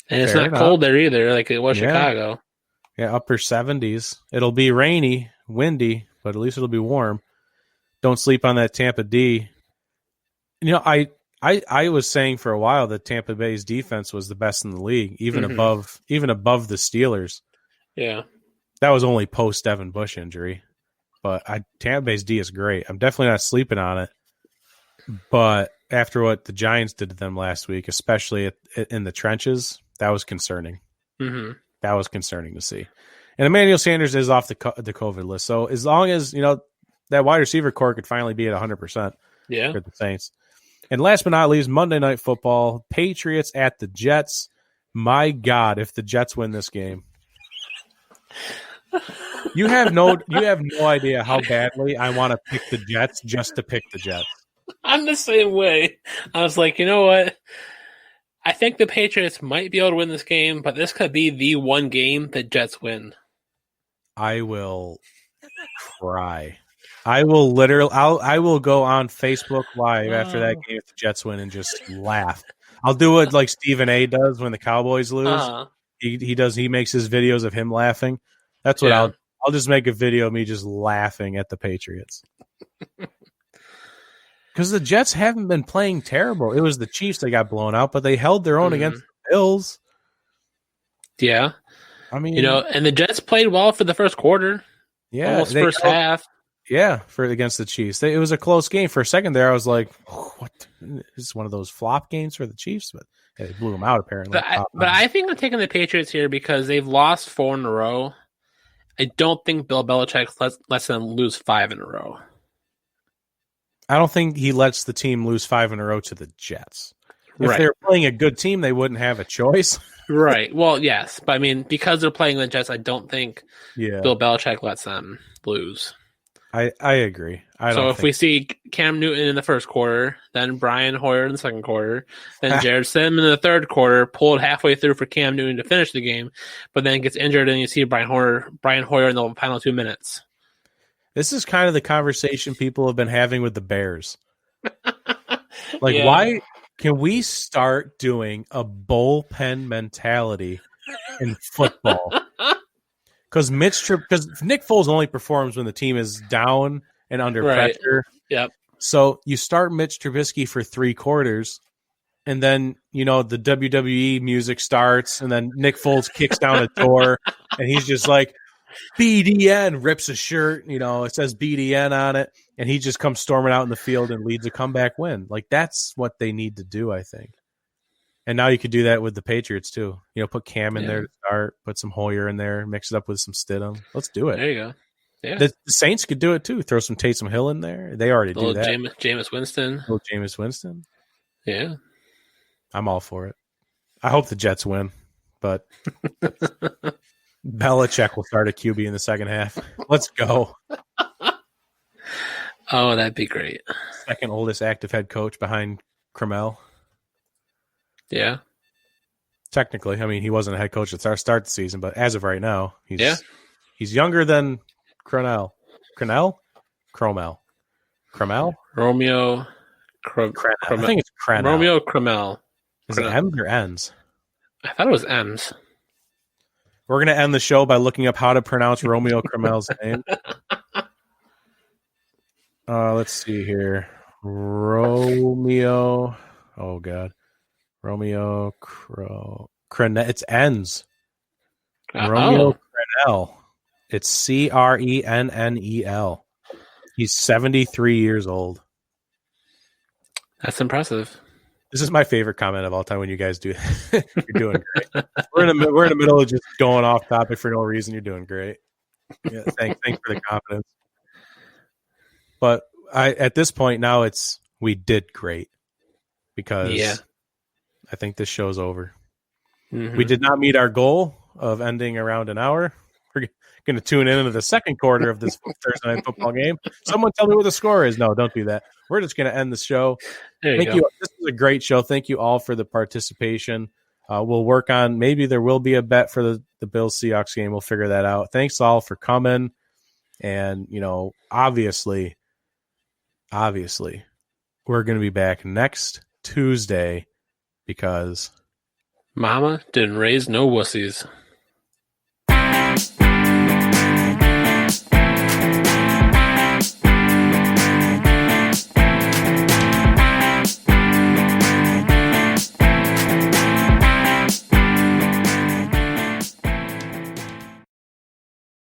And it's not cold there either, like it was Chicago. Yeah, upper 70s. It'll be rainy, windy, but at least it'll be warm. Don't sleep on that Tampa D. I was saying for a while that Tampa Bay's defense was the best in the league, even above the Steelers. Yeah. That was only post Devin Bush injury. But Tampa Bay's D is great. I'm definitely not sleeping on it. But after what the Giants did to them last week, especially in the trenches, that was concerning. That was concerning to see. And Emmanuel Sanders is off the COVID list. So as long as, that wide receiver core could finally be at 100% for the Saints. And last but not least, Monday Night Football, Patriots at the Jets. My God, if the Jets win this game. You have no idea how badly I want to pick the Jets just to pick the Jets. I'm the same way. I was like, you know what? I think the Patriots might be able to win this game, but this could be the one game the Jets win. I will cry. I will go on Facebook Live after that game if the Jets win and just laugh. I'll do it like Stephen A does when the Cowboys lose. He makes his videos of him laughing. That's what I'll just make a video of me just laughing at the Patriots. Because the Jets haven't been playing terrible. It was the Chiefs that got blown out, but they held their own against the Bills. Yeah. I mean, and the Jets played well for the first quarter. Yeah. Almost first half. Yeah, against the Chiefs. It was a close game. For a second there, I was like, what? This is one of those flop games for the Chiefs, but they blew them out apparently. But I think I'm taking the Patriots here because they've lost 4 in a row. I don't think Bill Belichick lets them lose 5 in a row. I don't think he lets the team lose 5 in a row to the Jets. If they were playing a good team, they wouldn't have a choice. Right. Well, yes. But I mean, because they're playing the Jets, I don't think Bill Belichick lets them lose. I agree. If we see Cam Newton in the first quarter, then Brian Hoyer in the second quarter, then Jared Sim in the third quarter, pulled halfway through for Cam Newton to finish the game, but then gets injured, and you see Brian Hoyer in the final 2 minutes. This is kind of the conversation people have been having with the Bears. Why can we start doing a bullpen mentality in football? Because Nick Foles only performs when the team is down and under pressure. Yep. So you start Mitch Trubisky for 3 quarters, and then the WWE music starts, and then Nick Foles kicks down a door, and he's just like BDN, rips a shirt, it says BDN on it, and he just comes storming out in the field and leads a comeback win. That's what they need to do, I think. And now you could do that with the Patriots too. Put Cam in there to start, put some Hoyer in there, mix it up with some Stidham. Let's do it. There you go. Yeah. The Saints could do it too. Throw some Taysom Hill in there. They already do that. Jameis Winston. Little Jameis Winston. Yeah. I'm all for it. I hope the Jets win, but Belichick will start a QB in the second half. Let's go. Oh, that'd be great. Second oldest active head coach behind Cromell. Yeah. Technically, I mean, he wasn't a head coach at the start of the season, but as of right now, he's younger than Cromell. Cromell? Romeo I think it's Crenell. Romeo Cromell. Is it M's or N's? I thought it was M's. We're going to end the show by looking up how to pronounce Romeo Cromell's name. Let's see here. Romeo. Oh, God. Romeo Crenell. It's N's. Romeo Crenell. It's Crenel. He's 73 years old. That's impressive. This is my favorite comment of all time when you guys do. You're doing great. We're in the middle of just going off topic for no reason. You're doing great. Yeah, thanks for the confidence. But at this point now, we did great because I think this show's over. Mm-hmm. We did not meet our goal of ending around an hour. We're going to tune into the second quarter of this Thursday night football game. Someone tell me what the score is. No, don't do that. We're just going to end the show. Thank you. This was a great show. Thank you all for the participation. We'll work on, maybe there will be a bet for the Bills-Seahawks game. We'll figure that out. Thanks all for coming. And, obviously, we're going to be back next Tuesday because Mama didn't raise no wussies.